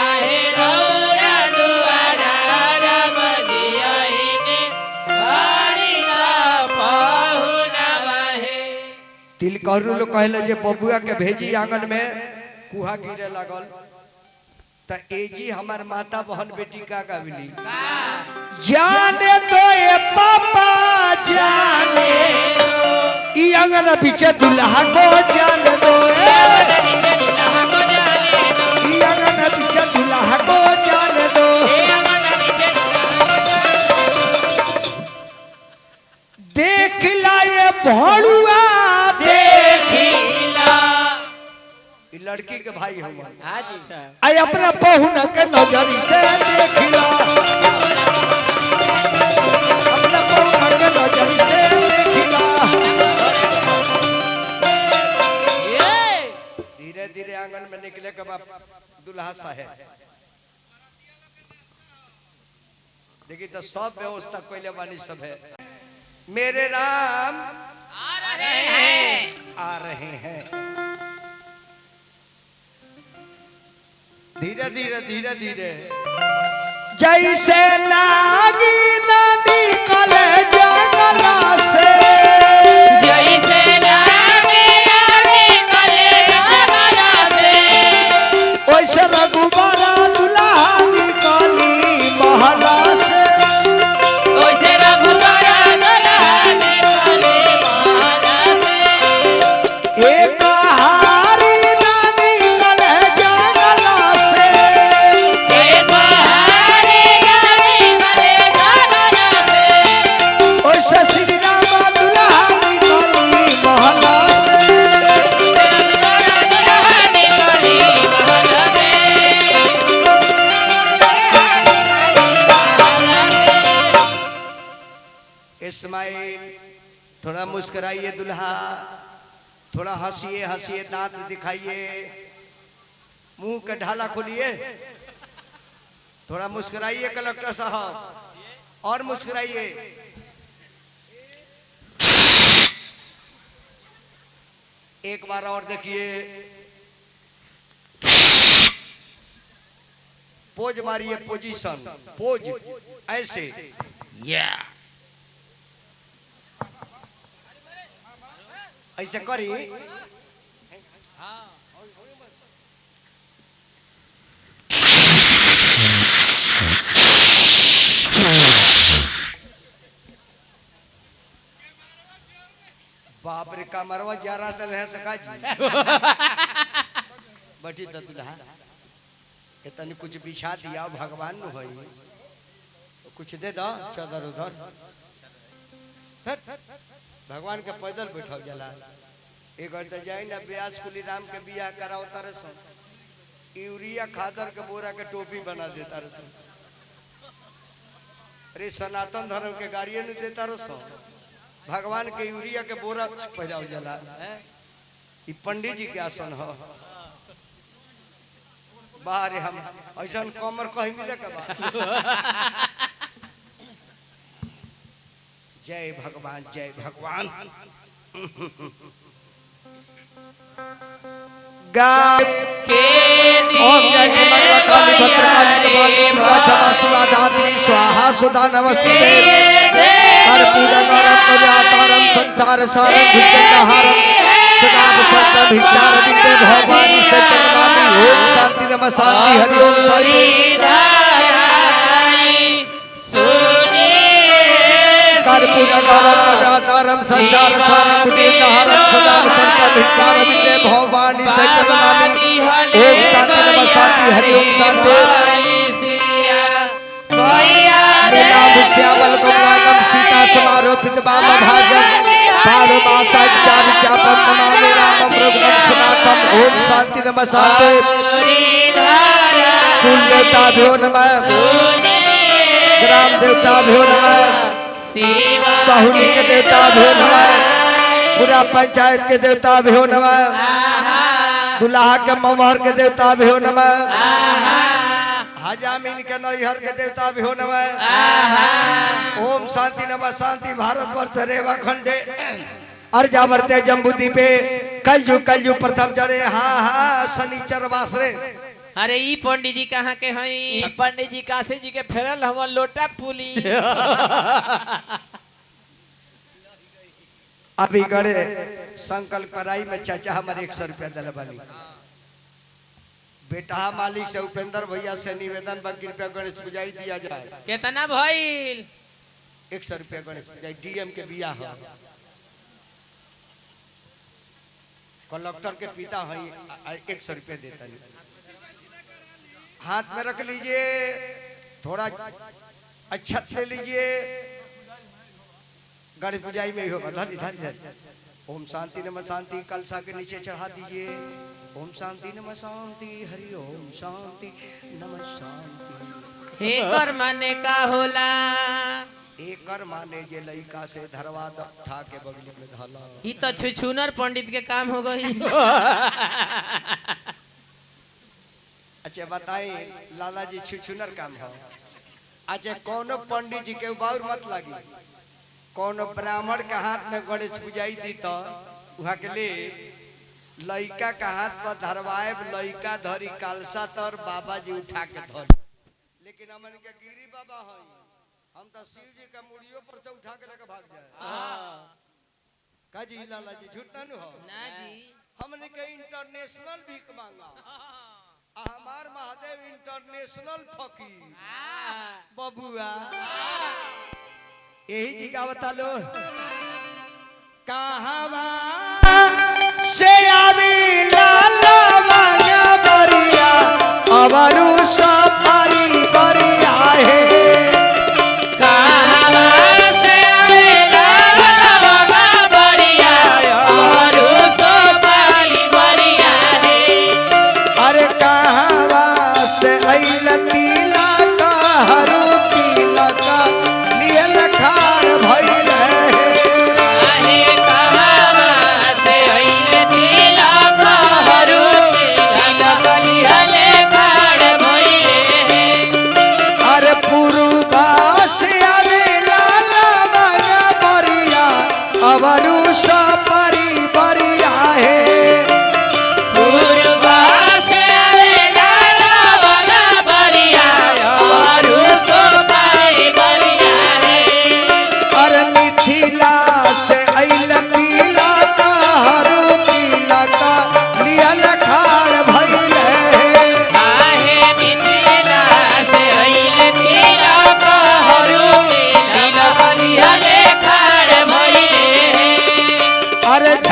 आहे रौरा दुआरा राम जियहिनी भारी पहुना तिल करू लोग कहले जे बबुआ के भेजी आंगन में कुहा गिरे लागल त एजी हमार माता बहन बेटी का गाविली जाने तो ये पापा जाने ई आंगन पीछे दुल्हा को जाने दो ई आंगन पीछे दुल्हा को जाने दो देख लाए भोलुआ ई लड़की के भाई हम आई अपना पहुन के नजर से देखिला अपना पहुन के नजर से देखिला धीरे धीरे आंगन में निकले के बाद दुल्हा साहब देखी तो सब व्यवस्था कोइले वाली सब है। मेरे राम आ रहे हैं धीरे धीरे धीरे धीरे जैसे नागिन निकले जंगला से जैसे नागिन निकले जंगला से वैसे रघुबरा दुल्हा निकली महला से ओसे रघुबरा दुल्हा निकले महला से एक हारी ना निकले जंगला से एक बहारी निकले जंगला से मुस्कुराइए दुल्हा, थोड़ा हंसिए हंसिए, दांत दिखाइए, मुंह का ढाला खोलिए, थोड़ा मुस्कुराइए कलेक्टर साहब, और मुस्कुराइए। एक बार और देखिए, पोज मारिए, पोजीशन, पोज ऐसे, ऐसे करी। बाप रे, कमरवा जरा दल है सका जी। बैठी तो दुल्हा, इतनी कुछ बिछा दिया भगवान नु भाई, कुछ दे दो चादर उधर, भगवान के पैदल बैठा जला। एक तो जाए ना ब्यास कुली राम के बियाह कराओ तारे सो, यूरिया खादर के बोरा के टोपी बना देता रे सो। अरे सनातन धर्म के गाड़िए नहीं देता रो सो, भगवान के यूरिया के बोरा पहराओ जला। ये पंडित जी के आसन हो। बाहर हम ऐसा कमर कहीं मिले के बाद। जय भगवान, जय भगवान। गाय के ओम जय मंगलकाली भद्रकाली कपालिनी क्षमा शिवा धात्री स्वाहा सुधा नमस्ते। हर पूजा करम प्रजातारम संसार सारम भुजंगहारम सदा वसंत भिक्षार विद्ये भवानी सतनामी। ओम शांति नमः शांति, हरि ओम शांति। हर पूजा करम प्रजातारम संसार सारम भुजंगहारम सदा वसंत भिक्षार विद्ये भवानी सतनामी। ओम शांति नमः शांति, हरि ओम शांति। श्यामल कमलाकम सीता समारोपित वाम भागम पाणो मासा विचार चापम नमामि रामम रघुवंश सनातम। ओम शांति नमः शांति। कुल देवताभ्यो नमः, ग्राम देवताभ्यो नमः, साहुनी के देवताभ्यो नमः, पूरा पंचायत के देवताभ्यो नमः, दुल्हा के ममहर के देवताभ्यो नमः, हजामिन के नैहर के देवता भी हो नमः। ओम शांति नमः शांति। भारत वर्ष रेवा खंडे अर्जावर्ते जम्बूद्वीपे कलयुग प्रथम जड़े हाँ हाँ शनिचर वासरे। अरे ई पंडित जी कहाँ के हैं? पंडित जी काशी जी के फेरल हम लोटा पुलिस। अभी गड़े संकल्प कराई में चाचा हमारे 100 रुपया दिल बनी। बेटा मालिक से उपेंद्र भैया से निवेदन बा, कृपया गणेश पूजाई दिया जाए। कितना भइल? 100 रुपया गणेश पूजाई, डीएम के बिया है, कलेक्टर के पिता है, 100 रुपया देता नहीं। हाथ में रख लीजिए, थोड़ा अच्छा ले लीजिए, गणेश पूजाई में ही होगा। धर इधर इधर। ओम शांति नमः शांति, कलसा के नीचे चढ़ा दीजिए। ओम शांति नमः शांति, हरि ओम शांति नमः शांति। एकर माने का होला? एकर माने जे लइका से धरवा उठा के बगली में धला। ई तो छुछुनर पंडित के काम हो गई। अच्छा बताई लाला जी, छुछुनर काम हो? अच्छा कोनो पंडित जी के बाउर मत लगी, कोनो ब्राह्मण के हाथ में गणेश पूजाई दी तो वहाँ के लिए लइका का हाथ पर धरवाए, लइका धरी कालसा तर बाबा जी उठा के धर। लेकिन हमन के गिरी बाबा हैं, हम तो शिव जी का मुड़ियों पर से उठा के लेके भाग जाए। का जी लाला जी, झूठ ना हो ना जी, हमने के इंटरनेशनल भीख मांगा। हमार महादेव इंटरनेशनल फकीर बबुआ। यही जी का बता लो, कहावा से आवी लाला माया बरिया, अवरु सफारी बरिया है। कहावा से आवी लाला माया बरिया, अवरु सफारी बरिया है। अरे कहावा से अइलती लाका हरू की लका लिए लखार भइल है।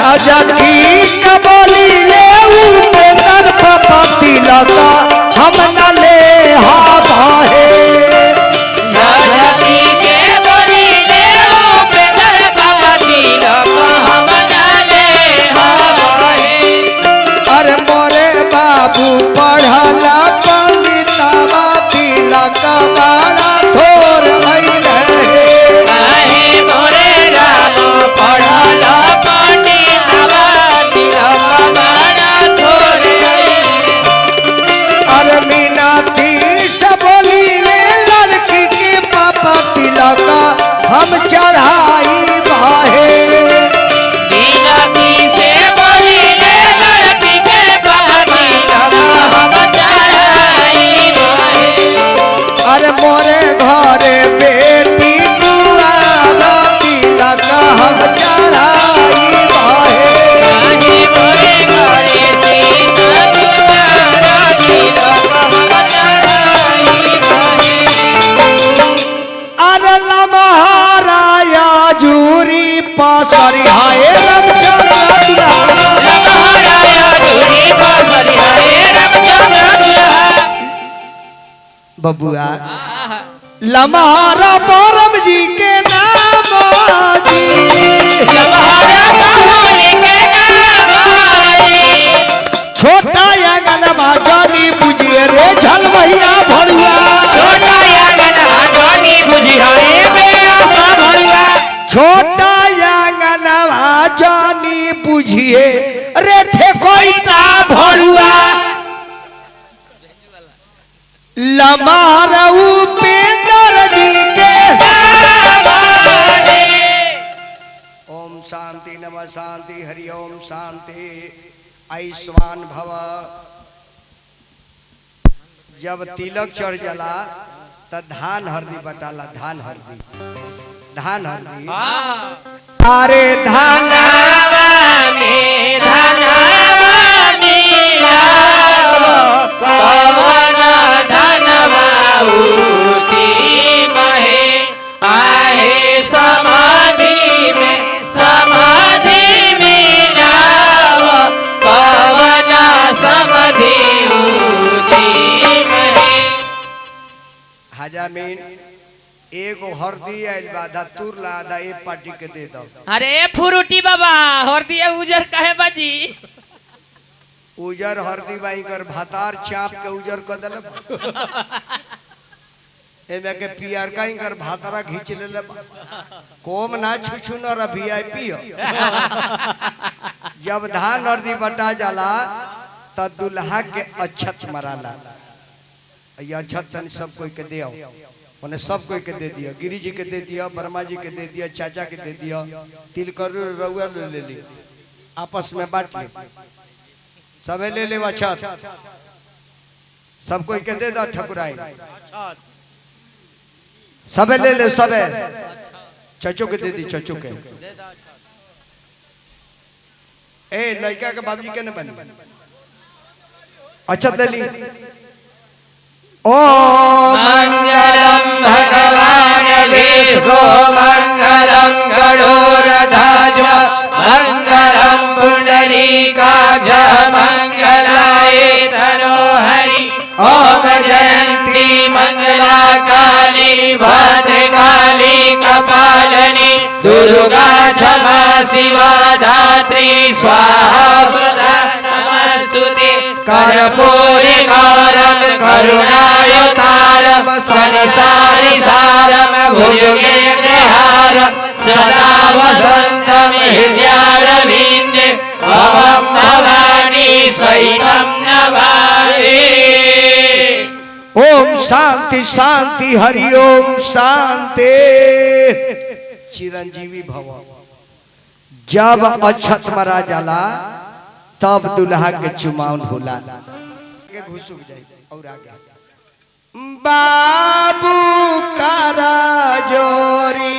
राजा की कबोली ले उपेंद्र पापा तिलक हम न ले हा भाहे राजा की के बोली ले उपेंद्र पापा तिलक हम डाले हवाए। अरे मोरे बाबू पढ़ला पंडितवा तिलक बड़ा थोर अइले आहे मोरे राम पढ़ल पंडितवा तिलक बड़ा थोरे अइले। अरे मीनाती से बोली ले लड़की के पापा तिलक हम चढ़ाई बाहे बिनती से बोली ले लड़की के पापा तिलक हम चढ़ाई बाहे। अरे मोरे घरे बेटी कुआरा तिलक हम चढ़ाई बाहे आहे मोरे घरे सीता तुम्हारा तिलक हम चढ़ाई बाहे। अरे लमहाराया जूरी पासरी हाय रमचंद्र लमहराया दूरी बसरी हाय रमचंद्र दुल्हा। बबुआ लमहारा परम जी के नाम जी लमहरा सामने के नामाई। छोटा आंगनवा जानी बुझिए रे झलवैया भड़ुआ छोटा आंगनवा जानी बुझियाए बेआसा भरुआ। छोटा आंगनवा जानी बुझिए रे ठेकोइता भड़ुआ लमार उपेंद्र जी के ओम शांति नमः शांति हरि ओम शांति आयुष्मान भव। जब तिलक चढ़ जाला त धान हरदी बटाला धान हरदी अरे धान पवन धनवा उठी महे आहे समाधि में मिलाव पवन समाधि उठी महे। हजामीन एगो हरदी आइल बा धतूर लादा ए पार्टी के दे दो अरे फुरुटी बाबा हरदी उजर काहे बाजी उजर हरदी बाई कर भातार चाप के उजर क देले एमे के पियर का कर भातारा घींच लेले कोम ना छुछु न र वीआईपी हो जब धान हरदी बटा जाला त दुल्हा के अक्षत मराला ये अक्षत तन सब कोई के दे उन्हें सब कोई के दे दिया गिरी जी के दे दिया वर्मा जी के दे दिया चाचा के दे दिया तिलकर रउआ ले ली आपस में बांट ली सबे ले ले अक्षत सब कोई के दे दो ठकुराई सबे ले ले सबे चचो के दे दी चचो के ए लड़का के बाबूजी के न बनी अक्षत ले ली ओ मंगलम भगवान विष्णु मंगलम गणोरध्वज मंगलम पुंडरीकाक्ष मंगलाय तनोहरि ओम जयंती मंगला काली भद्रकाली कपालिनी दुर्गा क्षमा शिवा धात्री स्वाहा नमस्तुते कर्पूरी गौरम करुणावतारम संसारी सारम भुजगेन्द्रहारम सदा वसंतम हृदयारविंदे भवम भवानी सहितं नमामि। ओम शांति शांति हरि ओम शांति चिरंजीवी भव। जब अक्षत मरा जाला तब दुल्हा के चुमाउन होला के घुसुक जाए और आगे बाबू कारा जोरी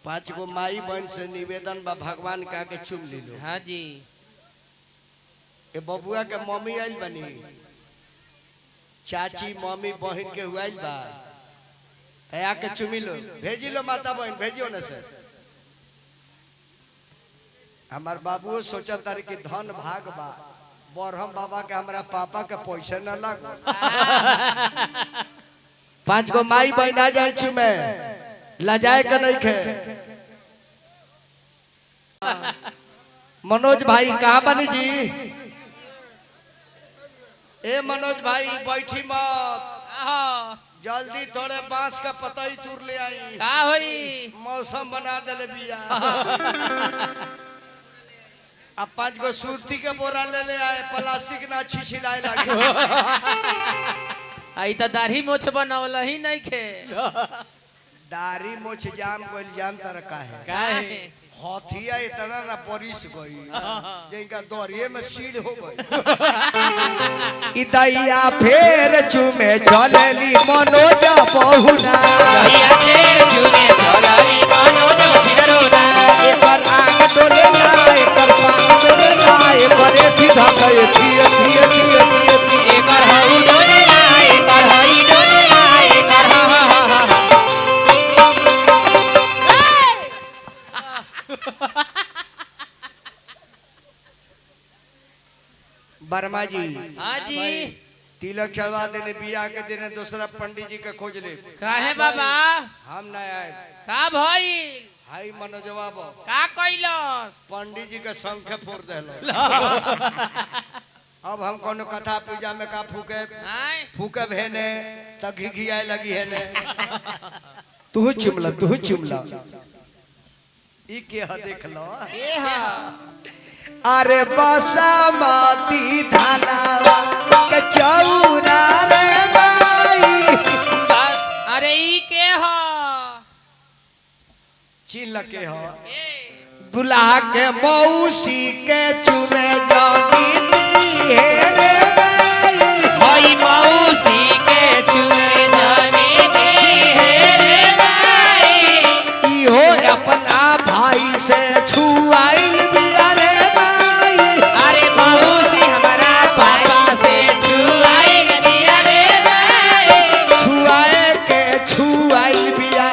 पांच गो माई बहन से निवेदन बा भगवान का के चुम ली लो। हाँ जी ए बबुआ के मम्मी आइल बनी चाची मम्मी बहन के हुआइल बा तया के चुमी लो, भेजी लो माता बहन, भेजियो न से। हमार बाबू सोचा तारी कि धन भाग बा, बरहम बाबा के हमरा पापा के पैसे न लागो। 5 गो माई बहन आ जाए चुमे, लजाए के नहीं खे। मनोज भाई कहाँ बनी जी? ए मनोज भाई बैठी मत, जल्दी थोड़े बांस का पतई तूर ले आई। का होई? मौसम बना देले बिया। अब 5 गो सुरती के बोरा ले आए, प्लास्टिक ना छिछिलाए लागे। आई त दाढ़ी मोछ बनावला ही नहीं खे। दाढ़ी मोछ जाम गोल जान तर का है। काहे? हथिया इतना ना परिस गई, जिनका दौरिये में सीढ़ हो गई। इदैया फेर चुमे चलेली मनोज बहुना। एकर आंख डोले ना, एकर पाँव डोले ना, एकर एथी धके एथी एथी एथी एथी एकर हई डोले ना, एकर हई डोले ना, एकर वर्मा जी हाँ जी। तिलक चढ़वा देने, बियाह के दिन दूसरा पंडित जी के खोज ले। काहे बाबा? हम ना आए। का भइल? हाई मनोजवा बो, का कइलस? पंडित जी के संख्या फोड़ देलो। अब हम कोनो कथा पूजा में का फूके आय फूके भेने त घिघियाए लगी है ने। तू चुमला, तू चुमला। ई के ह देख लो। अरे बसमती धानावा के चौरा रे माई। बस अरे ई के ह? चिन्ह लगे हो। ए दुल्हा के मौसी के चुमे जानी हे रे माई। हई मौसी के चुमे जानी हे रे माई। इहो अपना भाई से छुआइल बिया रे माई। अरे मौसी हमारा पापा से छुआई दिया रे माई। छुआए के छुआइल बिया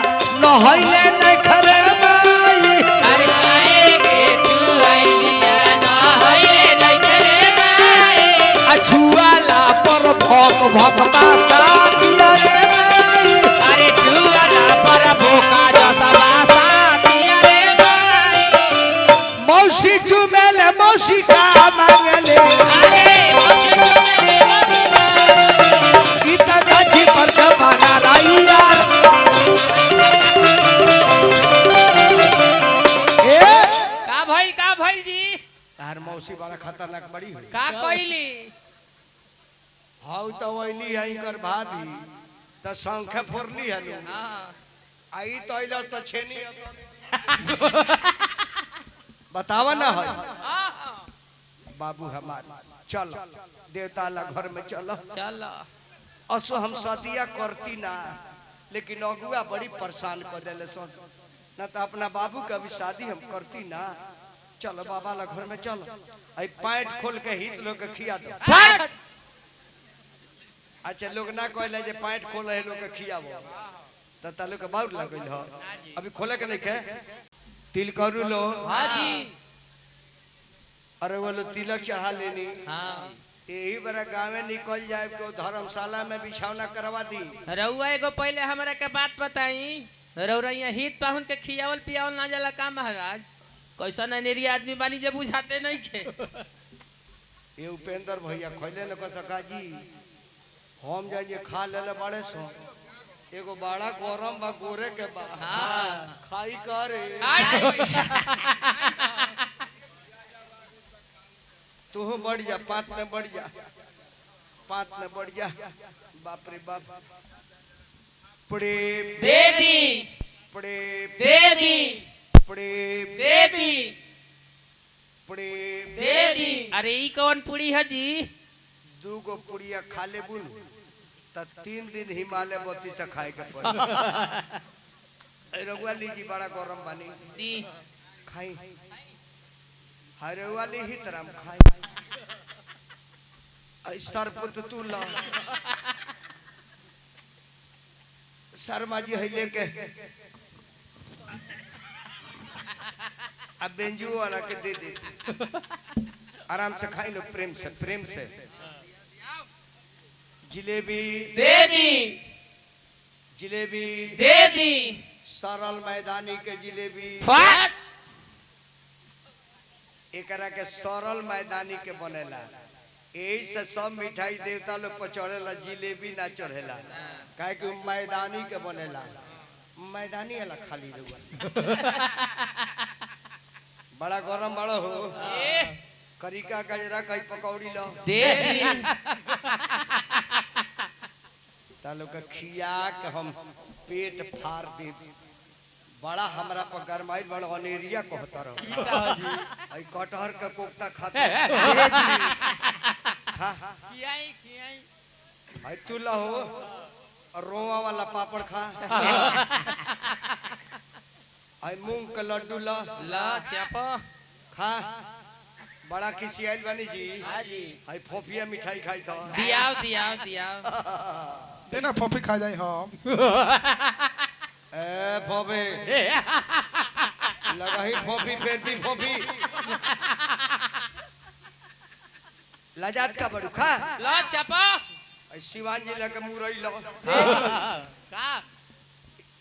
नहइले नहीं खरे माई। अरे माई के छुआई दिया ना हई नहीं करे माई। आ छुआला पर भक भक बासा दिया रे माई। अरे छुआला पर भूखा जसा बासा दिया रे माई। मौसी चुमेले मौसी का मांगले। अरे मौसी ई त गाछी पर के बना रही यार। ए का भइल जी? तार मौसी बड़ा खतरनाक बड़ी हुई। का कइली? हाउ तो वैली है कर भाभी त संख्या फोड़ली है नु। हां आई तो आइला तो छेनी बतावा ना है। बाबू हमार चल देवता ला घर में चलो। चल असो हम सदिया करती ना, लेकिन अगुआ बड़ी परेशान कर देले सन ना, तो अपना बाबू का भी शादी हम करती ना। चलो बाबा ला घर में चलो। आई पैंट खोल के हित लोग के खिया दो। अच्छा लोग ना कहले जे पैंट खोले है लोग के खियावो त तालु के बाउर लगल हो। अभी खोले के नहीं के तिल करू लो। हां जी। अरे वो लो तिलक चढ़ा लेनी। हां यही बड़ा गाँव में निकल जाए तो धर्मशाला में बिछौना करवा दी। रउआ एगो पहले हमरा के बात बताई। रउरा यहाँ हित पाहुन के खियावल पियावल ना जाला का महाराज? कैसा ननेरी आदमी बानी जे बुझाते नहीं के। ये उपेंद्र भैया खैले न सका जी, हम जाइए खा ले बड़े सो। एगो बड़ा गरम बा गोरे के बा। हाँ। खाई करे तू बढ़ जा, पात में बढ़ जा, पात में बढ़ जा। बाप रे बाप। पड़े बेदी पड़े बेदी पड़े बेदी पड़े बेदी। अरे ई कौन पुड़ी है जी? 2 गो पुड़िया खा ले बुन त 3 दिन हिमालय बत्ती से खाए के पड़े। रघुआ लीजी बड़ा गरम बानी दी खाई। हरे वाली ही तरह खाई। सरपुत तू ला शर्मा जी है लेके अब बेंजू वाला के दे दे आराम से खाई लो प्रेम से जिलेबी दे दी जिलेबी दे दी सरल मैदानी के जिलेबी फट एकरा के सरल मैदानी के बनेला यही से सब मिठाई देवता लोग पर चढ़ेला जिलेबी ना चढ़ेला काहे कि मैदानी के बनेला मैदानी वाला खाली रहुआ बड़ा गरम बड़ा हो करिका गजरा कहीं पकौड़ी लो दे दी तालो के खिया के हम पेट फाड़ दे बड़ा हमरा पर गरमाइल बड़ा अनेरिया कहता रहो आई कटहर के कोफ्ता खाते खियाई खियाई आई तू लहो रोवा वाला पापड़ खा आई मूंग का लड्डू ला ला चापा खा बड़ा किसी आइल बानी जी हाँ जी आई फोफिया मिठाई खाई था दियाओ दियाओ दियाओ देना फफी खा जाए हम ए फोफे लगा ही फोफी फिर भी फोफी लजात का बड़ू खा ला चापा शिवान जी लगे मुरई लो का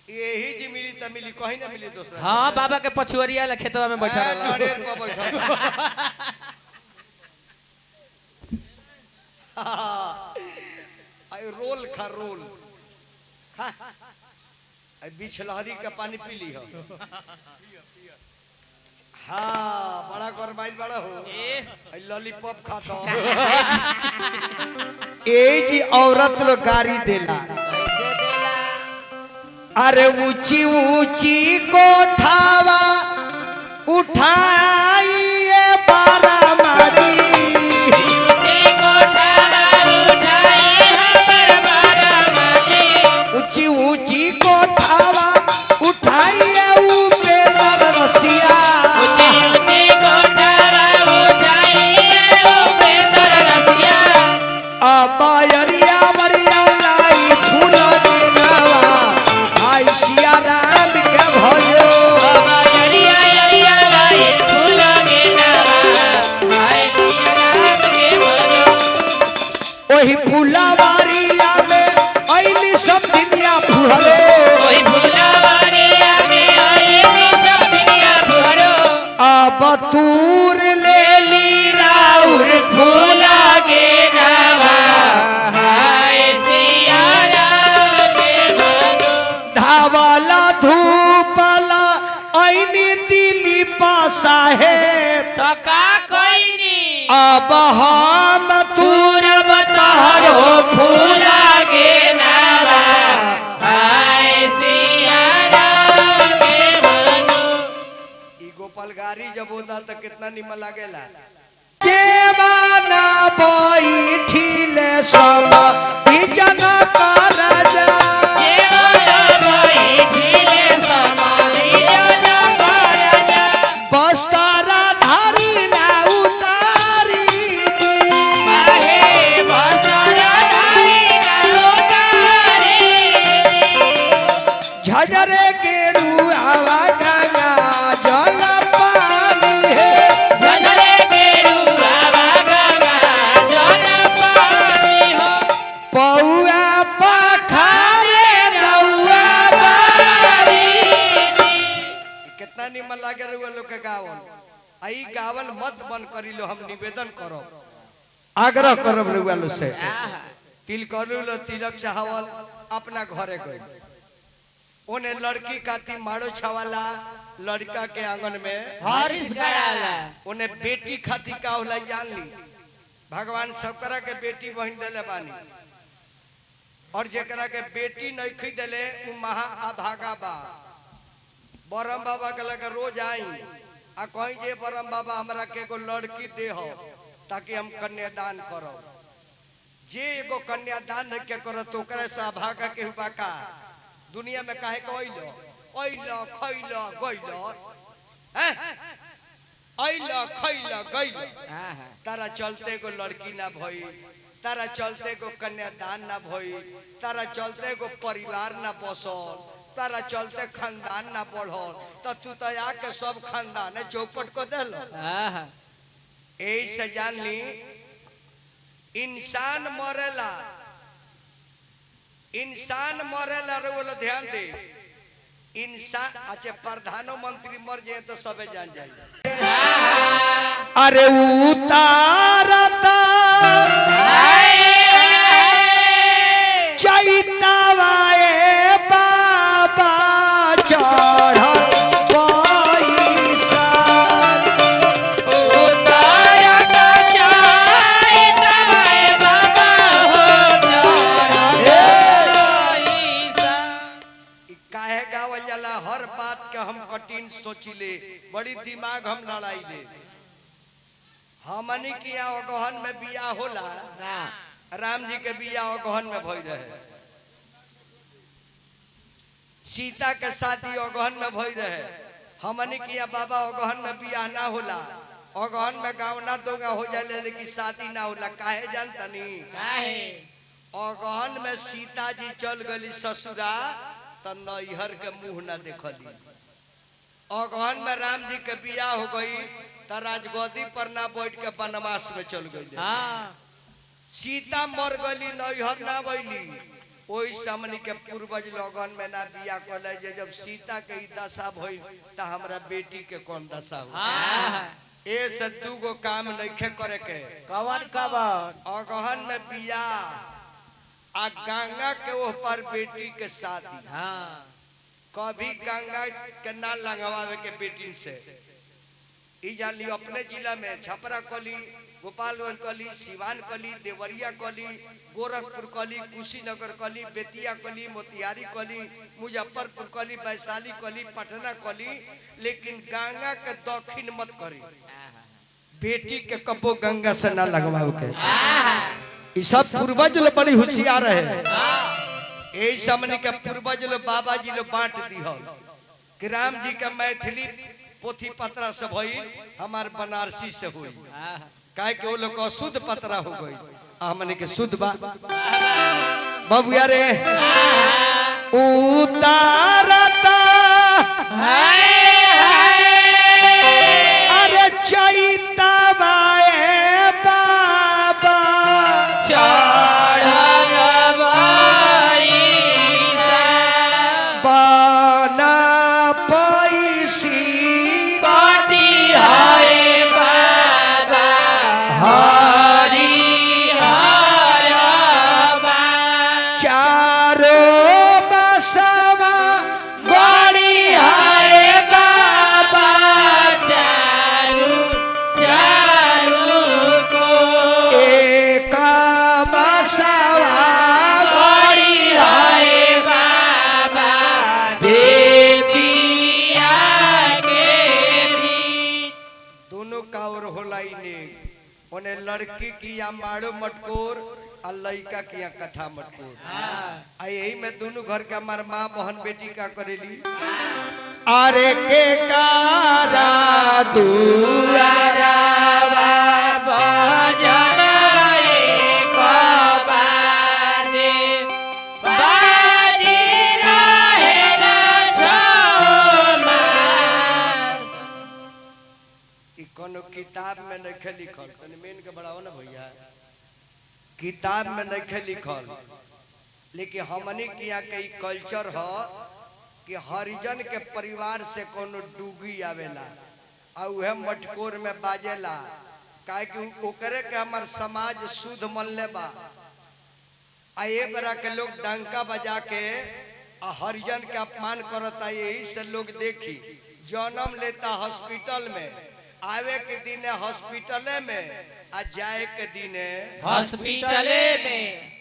यही जी मिली त मिली कहीं ना मिली दूसरा हाँ बाबा के पछुआरिया ला खेतवा में बैठा रहला नड़ेर पर बैठा आई रोल खा रोल खा आई बीच लहरी का पानी पी ली हो हाँ बड़ा गरमाइल बड़ा हो आई लॉलीपॉप खाता ए जी औरत लोग गाड़ी देला कैसे देला अरे ऊंची ऊंची कोठावा उठाइए बारामदी ऊंची ऊंची कोठावा उठाइए ऊपर रसिया अरिया मरिया लाई फूल दिनावा आई सिया राम के भयो ओही फुलवारिया में आईली सब दुनिया फुहरे अब तूर ले ली राउर फूला धावाला धूपला आईनी दिली पासा है तो का कोई नहीं अब हम तूर बतारो फूला गे नावा हाय सिया राम के मनो ई गोपाल गारी जब होता तो कितना निमन लागेला देवाना बैठिले सब ई जना का राजा बस्तारा धारी ना उतारी झजरे के रुआवा गंगा जल पानी है पौआ पखारे नौआ बारी कितना निमन लागे रहुआ लोग के गावल आई गावल मत बंद करी लो हम निवेदन करो आग्रह करब रहुआ लोग से तिल करू लो तिलक चाहवल अपना घरे गई ओने लड़की काती मारो छावाला लड़का के आंगन में ओने बेटी खाती का होला जान ली भगवान सबकरा के बेटी बहन देले बानी और जेकरा के बेटी नहीं खी देले उ महा अभागा बा बरम बाबा के लगे रोज आई आ कहीं जे बरम बाबा हमरा के एगो लड़की दे हो ताकि हम कन्यादान करो जे एगो कन्यादान नहीं के करो तो ओकरा से अभागा के हुआ का दुनिया में काहे को ओइलो खइलो गइलो हैं ओइलो खइलो गइलो तारा चलते एगो लड़की ना भई तारा चलते को कन्यादान ना भई, तारा चलते को परिवार ना बसल, तारा चलते खानदान ना बढ़ल, तो तू तो आके सब खानदान चौपट को दिल। यही से जान ली इंसान मरेला, इंसान मरेला रे बोलो ध्यान दे। इंसान अच्छा प्रधानमंत्री मर जाए तो सबे जान जाए। अरे उतारता चैतावाए बाबा चढ़ल कठिन सोचिले, बड़ी दिमाग हम लड़ाइले। हमनी के यहाँ अगहन में बियाह होला, राम जी के बियाह अगहन में भई रहे, सीता के शादी अगहन में भई रहे। हमनी के यहाँ बाबा अगहन में बियाह ना होला, अगहन में गाँव ना दोगा हो जाए लेकिन शादी ना होला। काहे जानतनी? अगहन में सीता जी चल गली ससुरा तो नैहर के मुंह ना देखली। अगहन में राम जी के बियाह हो गई तो राजगद्दी पर ना बैठ के वनवास में चल गई। सीता मर गली, नैहर ना बैली। ओई सामने के पूर्वज लगन में ना बियाह कले जे जब सीता के दशा भई तो हमरा बेटी के कौन दशा हो। ए से दूगो काम नइखे करे के। कवन कवन? अगहन में बियाह आ गंगा के ओह पर बेटी के शादी। कभी गंगा के ना लंगवावे के बेटी से। ई जाली अपने जिला में छपरा कली, गोपालगंज कली, सिवान कली, देवरिया कली, गोरखपुर कली, कुशीनगर कली, बेतिया कली, मोतिहारी कली, मुजफ्फरपुर कली, वैशाली कली, पटना कली, लेकिन गंगा के दक्षिण मत करी। बेटी के कबो गंगा से ना लगवाओ के। ई सब पूर्वज लोग बड़ी होशियार है। यही सामने के पूर्वज लोग बाबा जी लोग बांट दिहल कि राम जी के मैथिली पोथी पत्रा से भई, हमार बनारसी से हुई। काहे कि वो लोग का शुद्ध पत्रा हो गई, हमने के शुद्ध बा। बाबू यार उतारता अरे चैतावाए बाबा लड़की की या माड़ो मटकोर और लड़का की या कथा मटकोर। यही में दोनों घर के हमार माँ बहन बेटी का करेली। अरे के कारा दुआरा किताब में नहीं लिखल, मेन के बढ़ाओ ना भैया, किताब में नहीं लिखल, लेकिन हमनी के यहाँ के कल्चर है कि हरिजन के परिवार से कोनो डूगी आवेला और वह मटकोर में बाजेला। काहे कि ओकरे के हमार समाज शुद्ध मन ले बा। आए बरा के लोग डंका बजा के हरिजन के अपमान करता। यही से लोग देखी जन्म लेता हॉस्पिटल में, आवे के दिन हॉस्पिटल में आ जाए के दिन हॉस्पिटल में।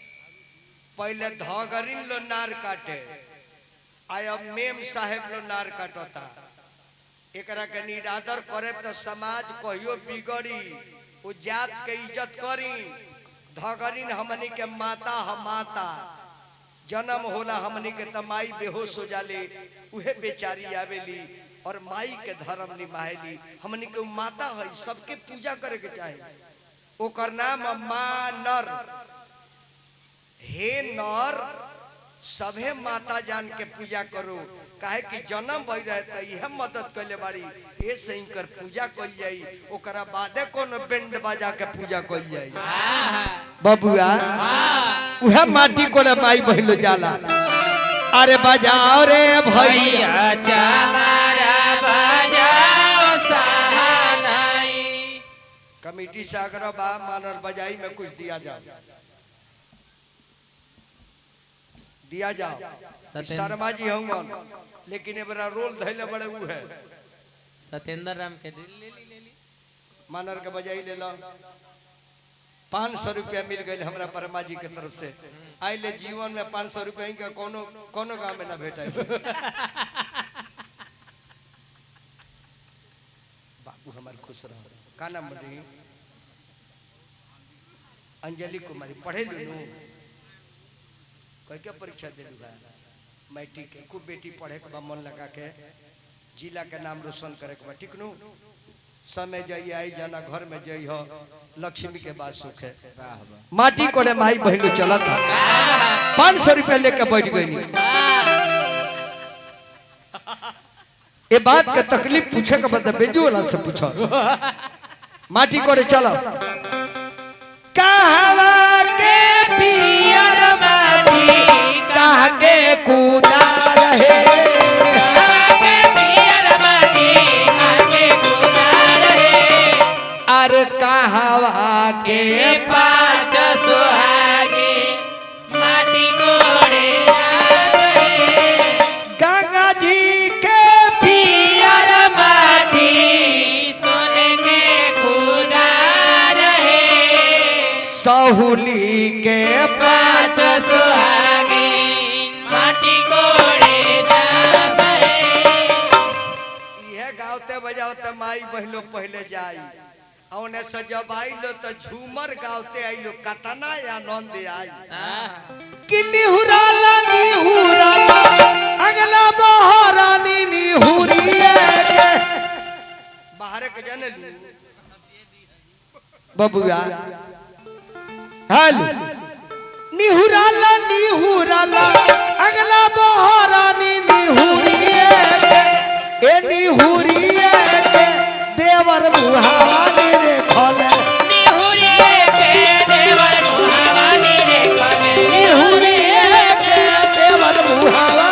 पहले धगरिन लो नार काटे, आया मेम साहेब लो नार काटता। एकरा के निरादर करे तो समाज कहियो बिगड़ी, वो जात के इज्जत करी। धगरिन हमनी के माता हम माता, जन्म होला हमनी के तमाई बेहोश हो जाले, उहे बेचारी आवेली और माई के धर्म निभाएली। हमनी के माता है, सबके पूजा करे के चाहे। ओकर नाम मानर। हे नर सभे माता जान के पूजा करो, काहे कि जन्म भई रहे त यह मदद कइले बाड़ी, ए से इनकर पूजा कइल जाई, ओकरा बादे कोनो बैंड बजा के पूजा कइल जाई। बबुआ उहे माटी कोले माई बहिलो जाला। अरे बजाओ रे भैया चमारा बजाओ सहानाई। कमेटी से आग्रह बा मानर बजाई में कुछ दिया जाओ, दिया जाओ। शर्मा जी हूँ लेकिन ये बड़ा रोल धैले बड़े वो है। सत्येंद्र राम के दिल ले ली मानर के बजाई ले लो। 500 रुपया मिल गए हमरा परमा जी के तरफ से। आइले जीवन में 500 रुपया के कोनो कोनो गांव में ना भेटा। बाबू हमार खुश रहो। का नाम बनी? अंजलि कुमारी। पढ़े लू क्या परीक्षा दे मैट्रिक के? खूब बेटी पढ़े के बा, मन लगा के जिला के नाम रोशन करे के बा, ठीक नु? समय जाइए आई जाना घर में जई हो, लक्ष्मी के बाद सुख है। माटी कोड़े माई बहिलू चला था। 500 रुपया लेके बैठ गई। ये बात का तकलीफ पूछे के बता बेजू वाला से पूछो। माटी कोड़े चलो। कहवा के पियर माटी कह के कूदा रहे, के पियर माटी आके गुदा रहे। अरे कहवा के पाँच सुहागी माटी कोड़े रहे। गंगा जी के पियर माटी सोने के खुदा रहे। सहुली के पाँच सुहागी माटी कोड़े रहे। यह गावते बजावते माई बहलो पहले जाई। औने से जब आइलो तो झूमर गावते आइलो, कतना आनंद आई। कि निहुराला निहुराला अगला बहरानी निहुरिए के बाहर के जाने लू बबुआ। हेलो निहुराला निहुराला अगला बहरानी निहुरिए के, ए निहुरिए के देवर मुहावानी रे खोले। निहुरिए के देवर मुहावानी रे खोले। निहुरिए के देवर मुहावा।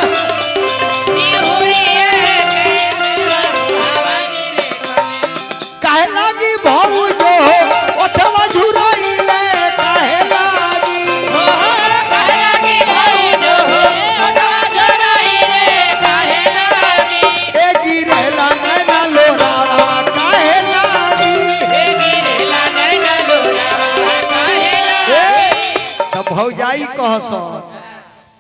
निहुरिए के देवर मुहावानी रे खोले। काहे लागी भौ जो ओठवा झुराइले, काहे लागी हो काहे लागी भाई जो हो अटवा जोराई रे काहे लागी। ए गिरेला नैना लोरावा, काहे लागी हे गिरेला नैना लोरावा काहे लागी। तो भौजाई कहस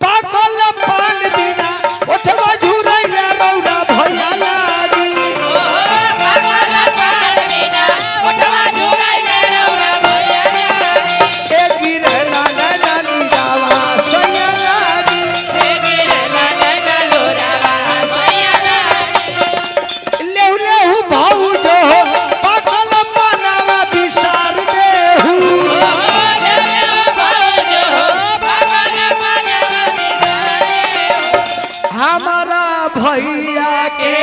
पाकल पान बिना ओठवा झुराइले रौरा भैया लागी। हो पागल पान बिना अटवा जोराई रे रौरा भैया लागी। ए गिरेला नैना नीरावा सैया लागी। हे गिरेला नैना लोरावा सैया लागी। लेहु लेहु भौ जो पाकल पानावा विसार देहु। हमारा भैया के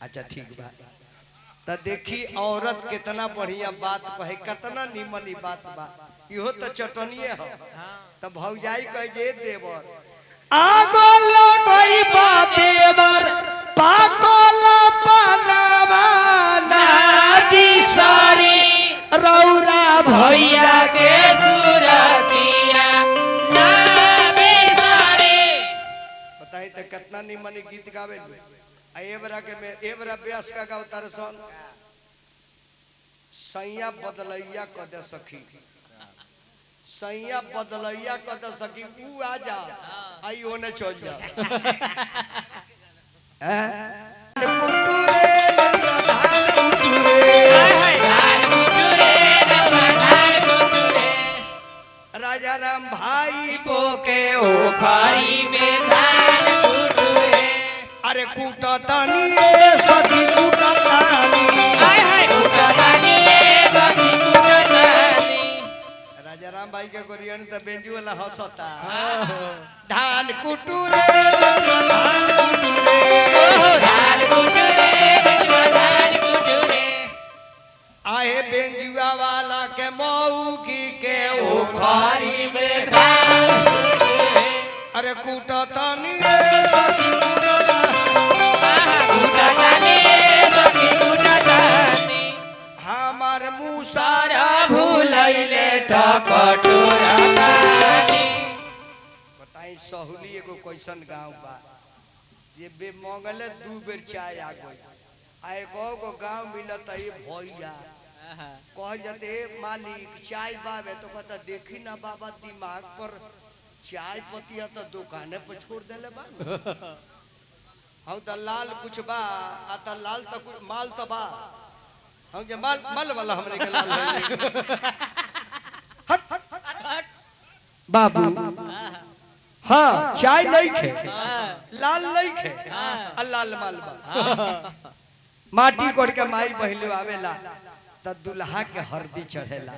अच्छा ठीक बा। तो देखी औरत कितना बढ़िया बात कहे, कितना निमन बात बा। इहो तो चटनिए हो। तो भौजाई कहे जे देवर आगो लगई बा देवर पाकल पानावा नादी सारी रौरा भैया के। बताई तो कितना निमन गीत गावे। एबरा के में एबरा ब्यास का गाओ तारे सन सैया बदलैया क दे सखी, सैया बदलैया क दे सखी। ऊ आ जा आई ओने चल जा। कुटुरे राजा राम भाई पोके ओखाई में धान कुटुरे। अरे कूटतानी सखी कूटतानी हाय हाय कुटतानी सखी कुटतानी राजा राम भाई के गोरियन त बेंजू वाला हंसता धान कुटुरे धान कुटरे धान कुटरे आहे बेंजुआ वाला के मौगी के ओखारी ओखारी में धान अरे कूटतानी सखी कुटतानी सखी कुटतानी हमार मूसा सारा भूलैले टकटोरतानी बताई सहुली एगो कैसन गांव बा ये बे मंगले 2 बेर चाय आ गई आ एगो गो गांव मिलत है भैया कह जाते मालिक चाय बाबे तो कहता देखी ना बाबा दिमाग पर चाय पतिया तो दुकाने पर छोड़ देले बा हम दलाल कुछ बा आ दलाल तो कुछ माल तो बा हम जे माल माल वाला हमरे के लाल है हट बाबू हाँ चाय नहीं खे लाल नहीं खे लाल माल बा माटी कोड़ के माई बहिलो आवेला त दुल्हा के हरदी चढ़ेला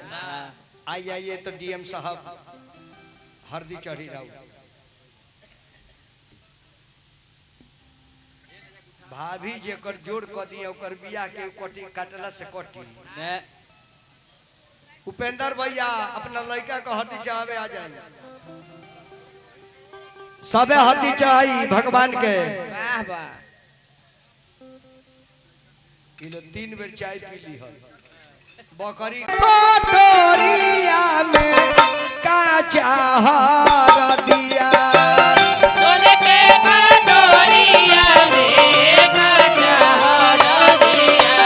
आई आइए तो डीएम साहब हरदी चढ़ी रहू भाभी जेकर जोड़ क दिए ओकर बिया के कटी काटला से कटी उपेंद्र भैया अपना लड़का को हरदी चढ़ावे आ जाए सबे हरदी चढ़ाई भगवान के वाह वाह किलो 3 बेर चाय पी ली हल बकरी कटोरिया में काचा हरदिया सोने के कटोरिया में काचा हरदिया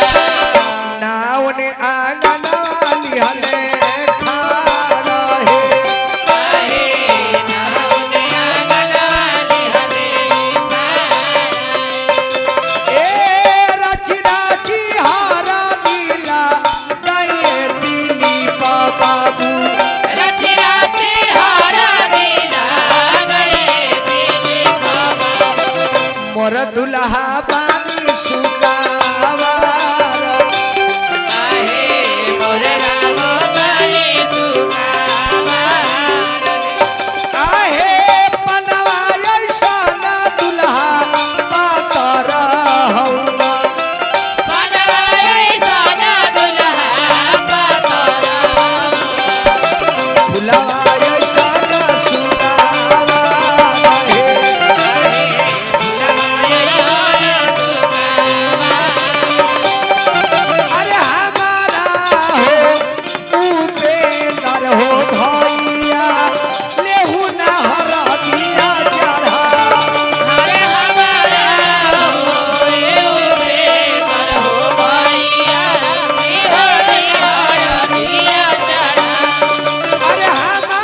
नाउने आंगन वाली हले खा रहे काहे नाउने आंगन वाली हले ए रची राची हारा दिला गए दिली बाबू रची राची हारा दिला गए दिली बाबा मोर दुल्हा बानी सुकावार काहे मोर राम बलि सुकावा आहे पनवा ऐसन दुल्हा पातर हौवा पनाई साना दुल्हा पातरा फुलवा ऐसन सुकावार हे अरे हमारा हो उपेंद्र हो भैया लेहू ना हरदिया चढ़ा हरे हमारा होए उबे कर हो भैया दिया चढ़ा अरे हमारा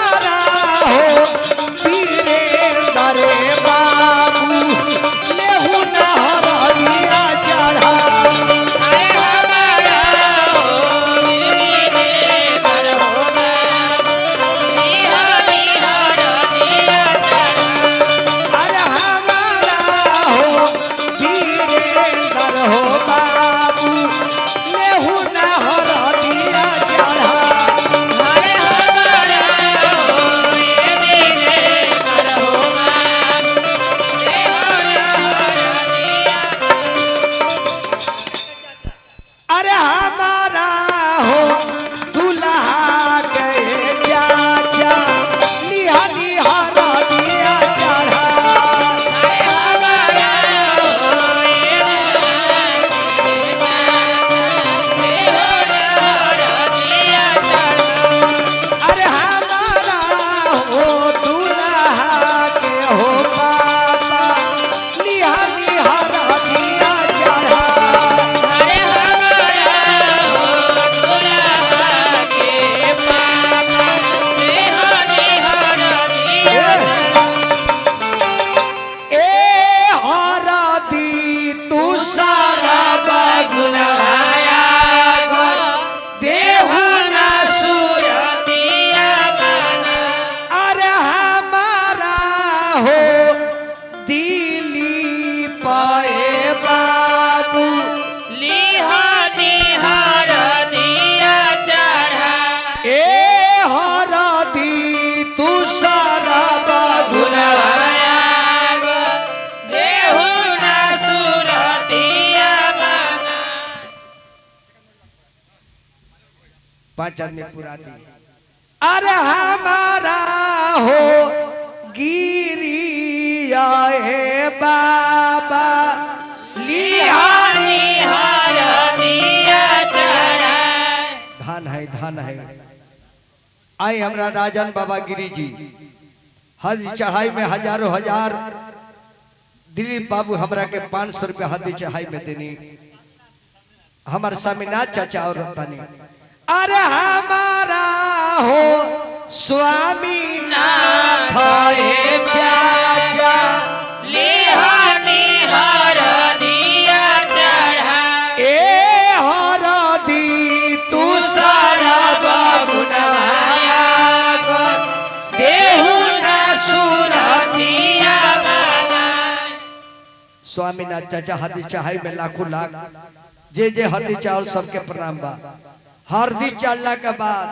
5 आदमी पूरा दी। अरे हमारा हो गिरी आए बाबा लिहानी हर दिया चढ़ा। धन है आई हमरा राजन बाबा गिरी जी हज चढ़ाई में हजारों हजार। दिलीप बाबू हमरा के 500 रुपया हज चढ़ाई में देनी। हमार स्वामीनाथ चाचा और रतनी। अरे हमारा हो स्वामीनाथ चाचा लिहानी हर दिया चढ़ा। ए हर दी तू सारा बगुनाया देहु ना सुरतिया वाला। स्वामीनाथ चाचा हदी चढ़ाई में लाखों लाख जे जे हरदी चावल सबके प्रणाम बा। हरदी चढ़ला के बाद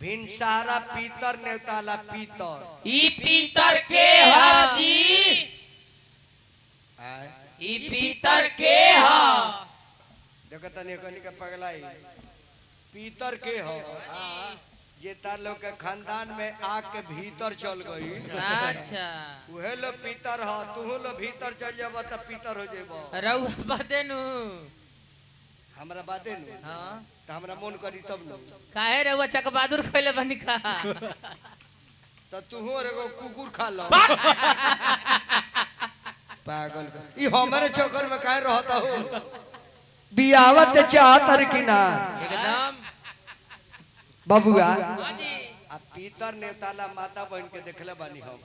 भिनसारा पीतर नेवताला पीतर ई पीतर के हाजी ई पीतर के हा। देखो तनी कनी के पगलाई पीतर के हो जे तार लोग के खानदान में आग के भीतर चल गई। अच्छा उहे लो पीतर हो तू लो भीतर चल जाब त पीतर हो जेबो। रउआ बदेनु हमरा बाते नु हां त हमरा मन करी तब नु काहे रउआ चक बहादुर खइले बनी का त तू हो एगो कुकुर खा लो। पागल ई हमरे चक्कर में काहे रहता हो। बियावत चाहतर की ना एकदम बबुआ। हां जी आ पीतर नेताला माता बहन के देखले बानी हम।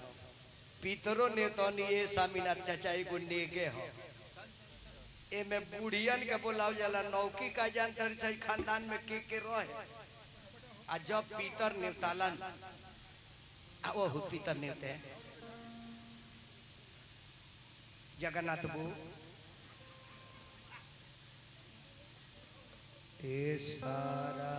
पीतरो नेतनी ए स्वामीनाथ चाचा एगो नेगे हो। ए में बूढ़ियन के बोलाव जाला नौकी का जानतर छै खानदान में के रहे। आ जब पीतर नेताला आ ओहु पीतर नेते जगन्नाथ बू ए सारा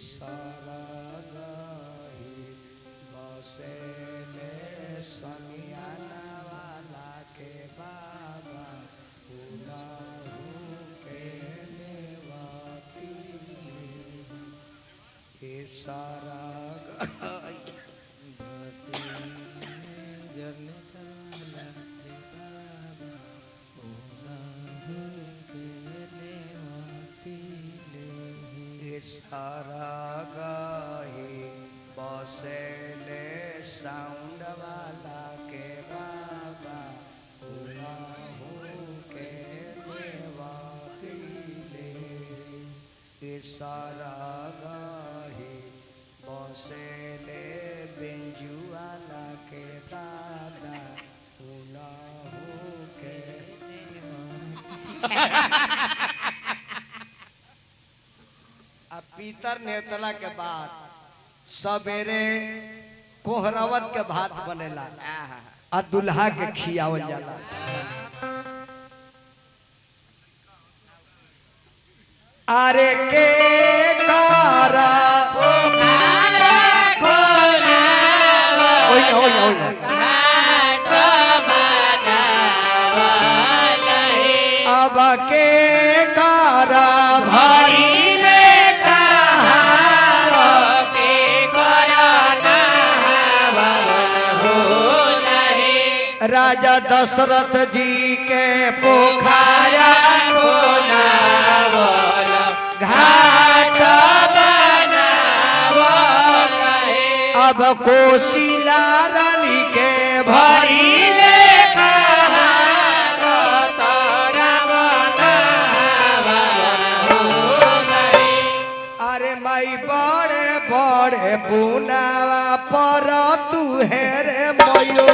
सारा गाही बसेले समियाना वाला के बाबा उनाहू के नेवाती। ए सारा गाही सारा गाही बसेले साउंड वाला के बाबा उनाहू के नेवाती ले। ए सारा गाही बसेले बेंजू वाला के दादा उनाहू के पीतर नेतला के बाद सवेरे कोहरावत के भात बनेला आ दुल्हा के खियावल जाला। अरे के कारा पोखरा खोला ओय ओय ओय घाट बनावल है। अब के कारा भारी राजा दशरथ जी के पोखरा बनावल घाट बनावल है। अब कोशिला रानी के भरी ले अरे माई बड़े बड़े बुनावा पर तू है रे मयो।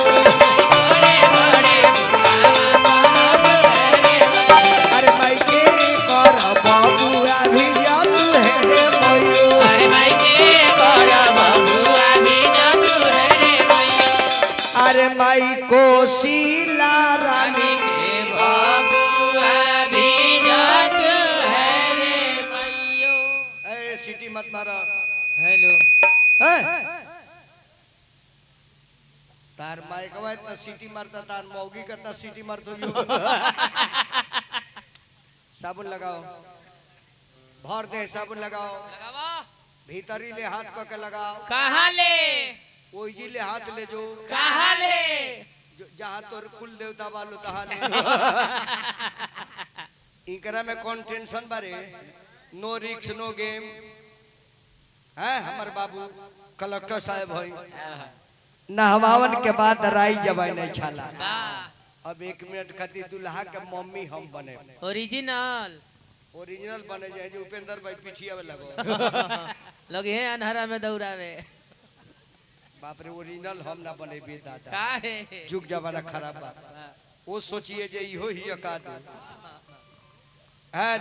अरे माई के कर बबुआ भी जब है रे मयो। अरे माई कोशिला रानी मत मारा हेलो हैं? तार माइकवा इतना सीटी मारता तार मौगी कितना सीटी मारतो यो साबुन लगाओ भर दे साबुन लगाओ लगावा भीतरी ले हाथ क के लगाओ कहाँ ले ओई जी ले हाथ ले जो कहाँ ले जहाँ तोर कुल देवता वालो तहाँ ले इनकरा में कौन टेंशन बारे नो रिक्स नो गेम है हमार बाबू कलेक्टर साहब होई नहवावन के बाद राई जबाई नहीं छाला वाह अब 1 मिनट खातिर दुल्हा के मम्मी हम बने ओरिजिनल ओरिजिनल बने जाए जो उपेंद्र भाई पिठिया में लगो लगे हैं अनहरा में दौड़ावे बाप रे ओरिजिनल हम ना बने बे दादा का है जुग जमाना खराब बा वो सोचिए जे इहो ही अकाद है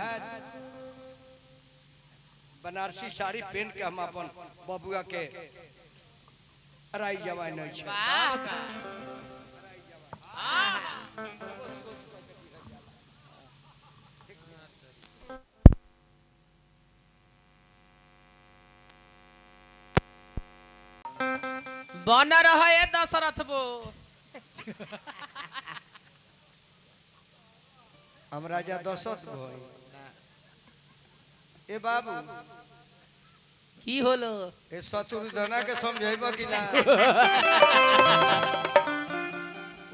बनारसी साड़ी पहन के हम अपन बबुआ के राई जवाई नहीं छे वाह का बन रहे दशरथ बो हम राजा दशरथ भई ए बाबू की होलो ए शत्रुधना के समझेब कि ना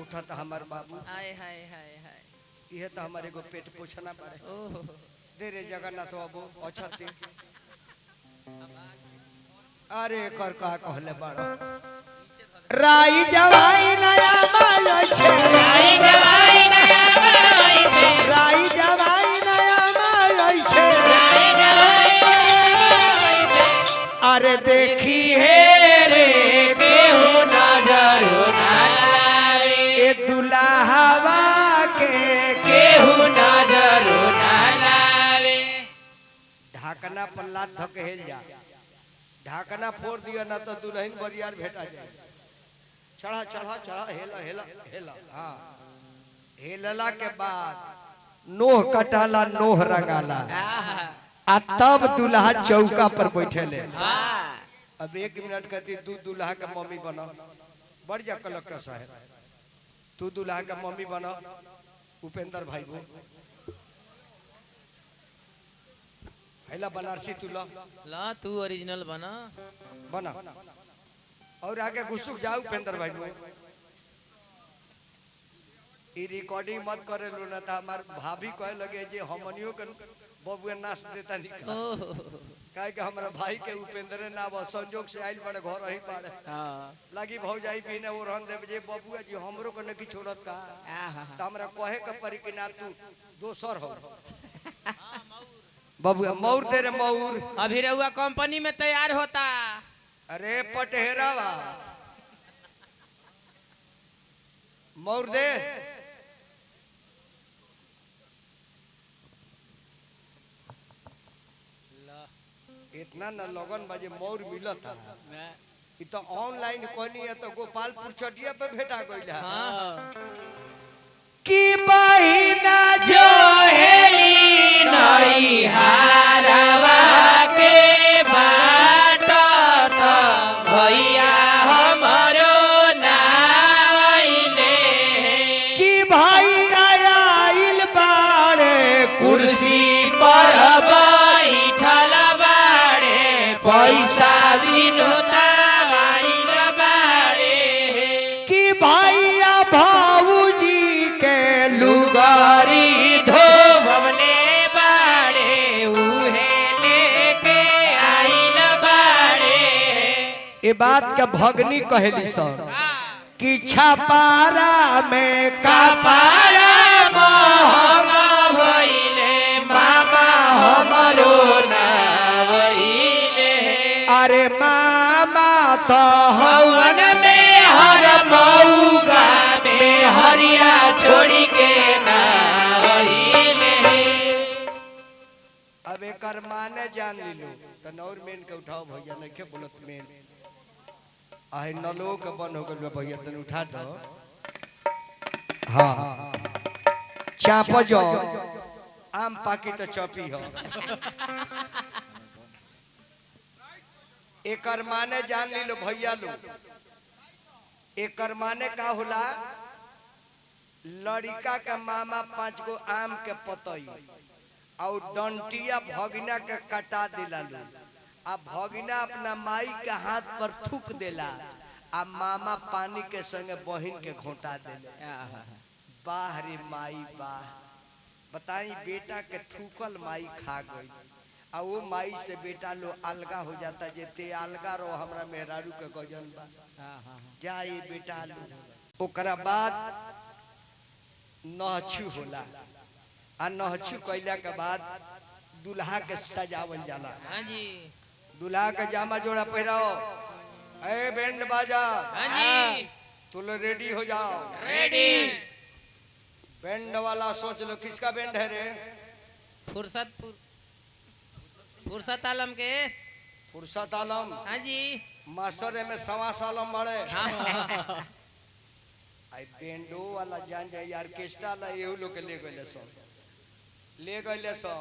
उठत हमार बाबू हाय हाय हाय हाय इहे तो हमारे को पेट पोछना पड़े ओह दे रे जगन्नाथ बाबू अछती अरे कर का कहले बाड़ो राई जवाई नया माय छे राई जवाई नया माय छे राई जवाई नया माय छे राई जवाई नया माय छे अरे देखी है रे केहू नजर ना लावे ए दुल्हावा के केहू नजर ना लावे ढाकना पर लात धक हेल जा ढाकना फोड़ दिया ना तो दुल्हन बरियार भेटा जाए चढ़ा चढ़ा चढ़ा हेला हेला हेला हाँ हेलला के बाद नोह कटाला नोह रंगाला आ तब दुल्हा चौका पर बैठेले अब 1 मिनट कहती तू दुल्हा के मम्मी बना बढ़ जा कलेक्टर साहब तू दुल्हा के मम्मी बना उपेंद्र भाई को हैला बनारसी तू ला तू ओरिजिनल बना बना और आगे घुसुक जाओ उपेंद्र भाई को ई रिकॉर्डिंग मत करे लो ना था हमार भाभी कहे लगे जे हमनियो के बबुआ नाच देता निकल ओह काहे कि हमरा भाई के उपेंद्र ना बस संजोग से आइल बड़े घर ही पाड़े लगी भौजाई बिना ओरहन देव जे बबुआ जी हमरो के नहीं छोड़त का त हमरा कहे के परी कि ना तू दोसर हो बबुआ मौर दे रे मौर अभी रहुआ कंपनी में तैयार होता अरे पटहेरावा मौर दे इतना न लगन बाजे मौर मिलत था इ तो ऑनलाइन कहनी है तो गोपालपुर चटिया पे भेटा गइला की बहिना जो हेली नई हारवा के बाट त भैया हमरो नाइले की भाई आइल बाड़े कुर्सी पर बैठल बाड़े पैसा बिनु ताइल बाड़े की भैया भाऊजी के लुगारी धोबने बाड़े उहे लेके आइल बाड़े ये बात का भगनी कहली सर कि छपारा में कपाड़ा महंगा भइले मामा हमरो नाइले अरे मामा तो हवन में हर मऊगा में हरिया छोड़ी के नाइले अब एक माने जान लीलो तो नौर मेन के उठाओ भैया नहीं के बोलत मेन आहे नलो के बन हो गल भैया तन उठा दो हाँ चाप जो आम पाकी तो चपी हो एकर माने जान ली लो भैया लो, एकर माने का होला, लड़का के मामा 5 गो आम के पतई और डंटिया भगिना के कटा दिला लो, आ भगिना अपना माई के हाथ पर थूक देला, आ मामा पानी के संगे बहिन के घोटा देला। वाह रे माई वाह, बताई बेटा के थूकल माई खा गई, आ वो माई से बेटा लो अलगा हो जाता, जेते अलगा रो हमरा मेहरारू के गजन बा, जाए बेटा लो। ओकरा बाद नहछु होला, आ नहछु कैला के बाद दूल्हा के सजावल जाला। हाँ जी दूल्हा के जामा जोड़ा पहराओ, ए बैंड बाजा, हाँ जी तुम लोग रेडी हो जाओ। रेडी। बैंड वाला सोच लो किसका बैंड है रे? फुर्सत आलम के। फुर्सत आलम। हाँ जी मास्टर में 1.25 साल बड़े। हाँ। आई बैंडो वाला जान जाए ऑर्केस्ट्रा वाला एहू लोग के ले गए सो, ले गए सो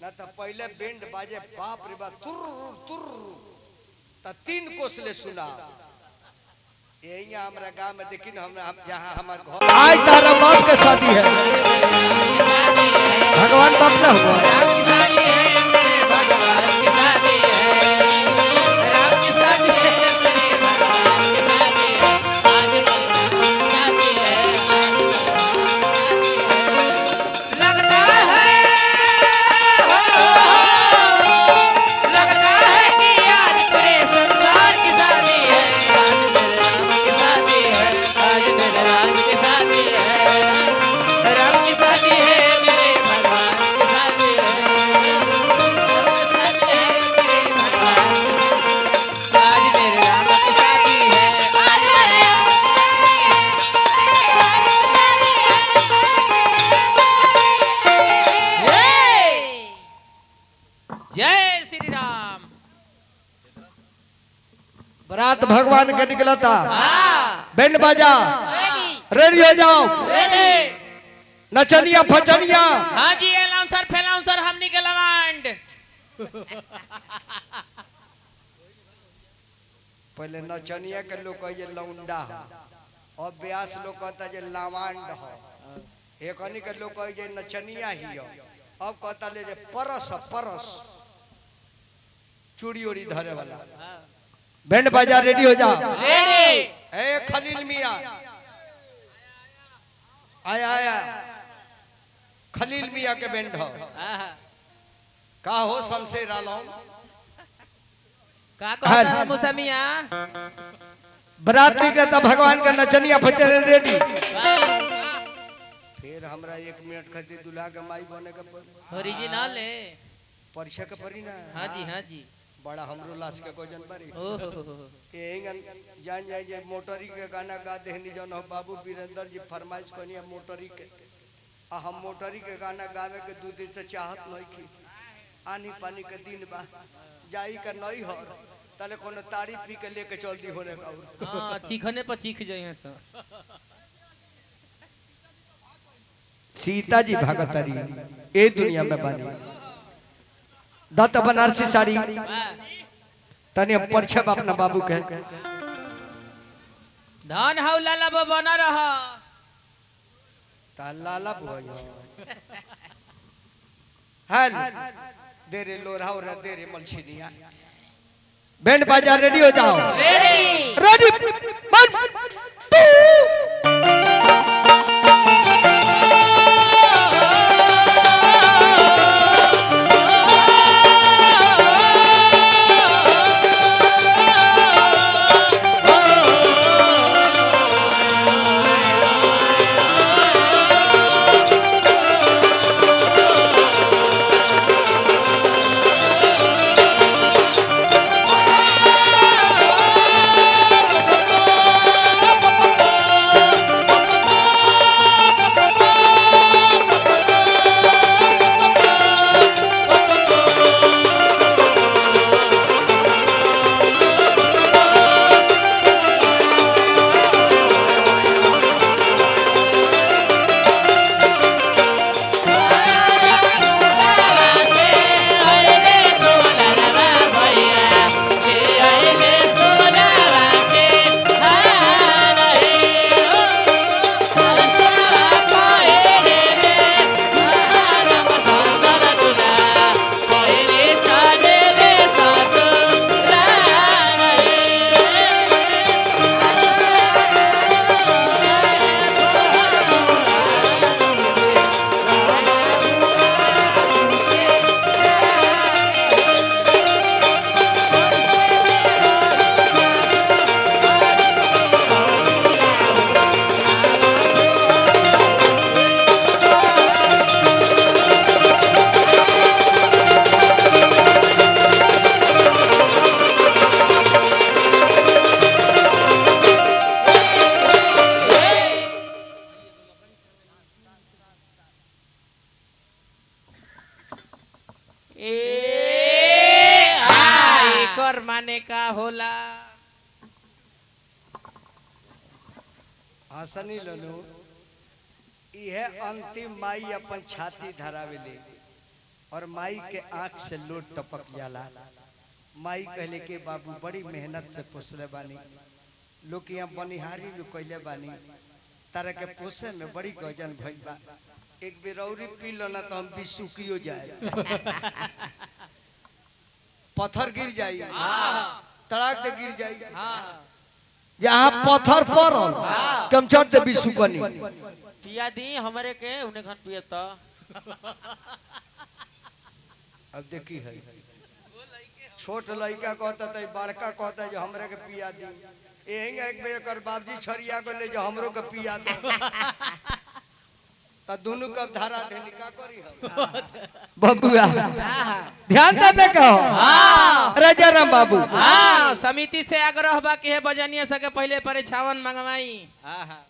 ना तो पहले बैंड बाजे बाप रे बाप तुर तुर, त 3 कोस ले सुना। यही हमारा गांव में देखी ना, हम जहाँ हमारे घर आज तारा बाप के शादी है, भगवान बाप ना हुआ बारात भगवान के निकला था। बैंड बाजा रेडी हो जाओ, नचनिया फचनिया। हाँ जी अनाउंसर फेलाउंसर हमनी के लवांड। पहले नचनिया के लोग कहे लौंडा हो, और ब्यास लोग कहता जे लवांड हो, एकनी के लोग कहे नचनिया ही हो। अब कहता ले जे परस परस चूड़ी उड़ी धरे वाला। बैंड बाजा रेडी हो जाओ। ए खलील मियां आया आया, खलील मियां के बैंड हो का हो शमशेर आलम का कहता है मुसमिया? बराती के तब भगवान का नचनिया फचने रेडी। फिर हमरा 1 मिनट खातिर दूल्हा के माई बने के ओरिजिनल है परीक्षा के परी ना। हाँ जी हाँ जी बड़ा हमरो लाश के गोजन बारी। ओहो एंगन जान जाए जे मोटरी के गाना गा देहनी जन हो बाबू वीरेंद्र जी फरमाइश कनिया मोटरी के, आ हम मोटरी के गाना गावे के 2 दिन से चाहत नहीं की। आनी पानी के दिन बा जाई का नहीं हो, तले कोनो ताड़ी पी के लेके चल दी होने का। हां चीखने पर चीख जाए सब। सीता जी भगतरी ए दुनिया में बानी, दत्त बनारसी साड़ी तने परछब अपना बाबू के। धन हौ लाला बो बना रहा ता लाला बोयो हल देरे लोरा और देरे मलछिनिया। बैंड बाजा रेडी हो जाओ। रेडी हसनी लनु यह अंतिम माई अपन छाती धरावेले और माई के आंख से लोट टपक जाला। माई कहले के बाबू बड़ी मेहनत से पोसले बानी, लोग यहाँ बनिहारी लोग कहले बानी, तारा के पोसे में बड़ी गजन भइल बा, एक बेरौरी पी लो ना तो हम भी सुखियो जाए। पत्थर गिर जाई, तड़ाक दे गिर जाई, यहाँ पत्थर पर कम चढ़ दे भी सुकनी। पिया दी हमारे के उन्हें खन पिया तो अब देखी है छोट लड़का कहता था बड़का कहता जो हमरे के पिया दी, यही एक बेर कर बाबजी छरिया को ले जो हमरो के पिया दे तो दोनों कब धारा थे निका करी हम बबुआ ध्यान देबे कहो। हां राजाराम बाबू हां समिति से आग्रह बा कि हे बजनिया सके पहले परीक्षावन मंगवाई। हां हां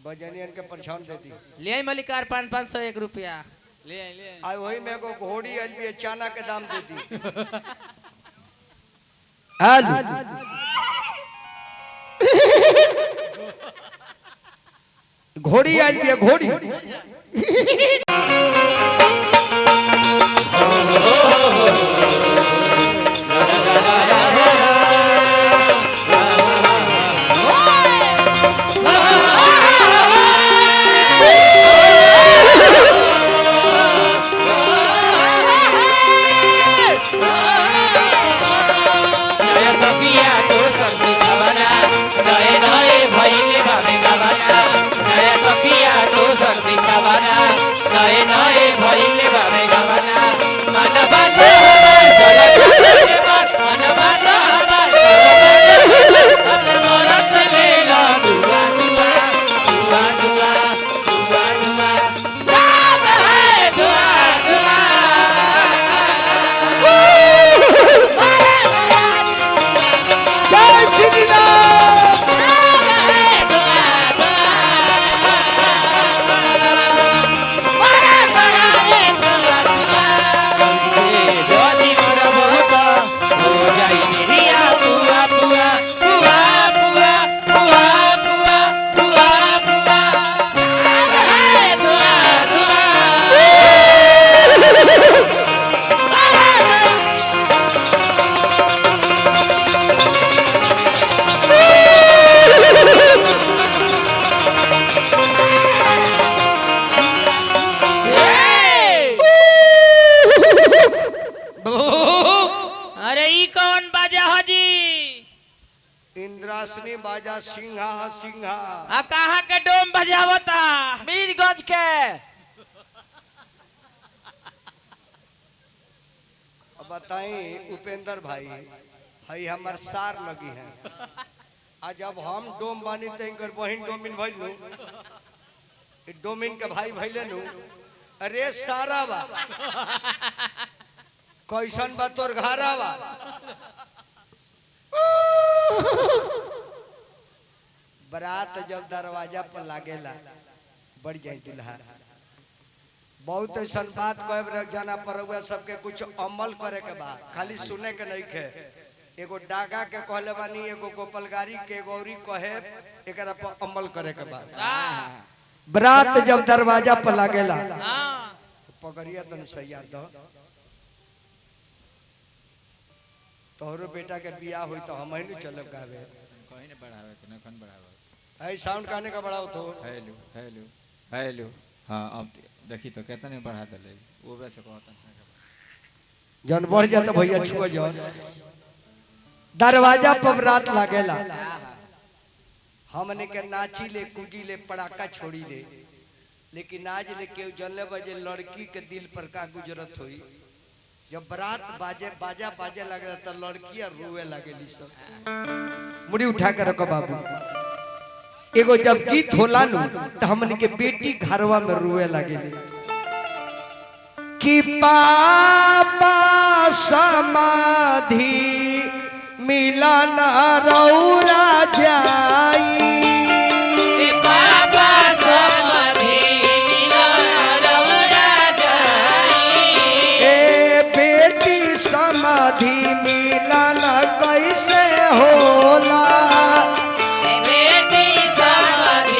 बजनियन के परछावन दे दी ले आई मलिकार 501 रुपया ले ले आई वही में को घोड़ी अलबी चाना के दाम दे दी। आलू घोड़ी अलबी घोड़ी इंद्रासनी बाजा सिंहा सिंहा आ कहा के डोम बजावता मीरगंज के अब बताई उपेंद्र भाई हई हमार सार लगी है आज जब हम डोम बानी तेंकर बहिन डोमिन भइलनु डोमिन के भाई भइले नु अरे सारा बा कैसन बा तोर घरा बा बरात जब दरवाजा पर लागेला बढ़ जाए दुल्हा बहुत ऐसा बात कहे जाना पर सबके कुछ अमल करे के बा खाली सुने के नहीं खे एगो डागा के कहले बानी एगो गोपलगारी के गौरी कहे एकरा पर अमल करे के बा। बरात जब दरवाजा पर लागेला पगड़िया तन सैया दो तोहरो बेटा के बियाह हुई तो हम ही चलब गावे कहीं ने बढ़ावे के न कन बढ़ावे है साउंड काने का बढ़ाओ तो हेलो हेलो हेलो हां अब देखी तो कितने बढ़ा दले वो वैसे कहता है जन बढ़ जाता भैया छुआ जन दरवाजा पर रात लागेला हमने के नाची ले कूदी ले पड़ाका छोड़ी ले लेकिन आज ले के जनले बजे लड़की के दिल पर का गुजरत हुई जब बारात बाजे बाजा बाजे लग रहा तो लड़कियां रोवे लगेली सब मुड़ी उठा कर रखो बाबू एगो जब गीत होला नु तो हमन के बेटी घरवा में रोवे लगेली कि पापा समाधि मिलन रौरा जाई बाबा समाधि मिलन रौरा जाई ए बेटी समाधि मिलन कैसे होला बेटी समाधि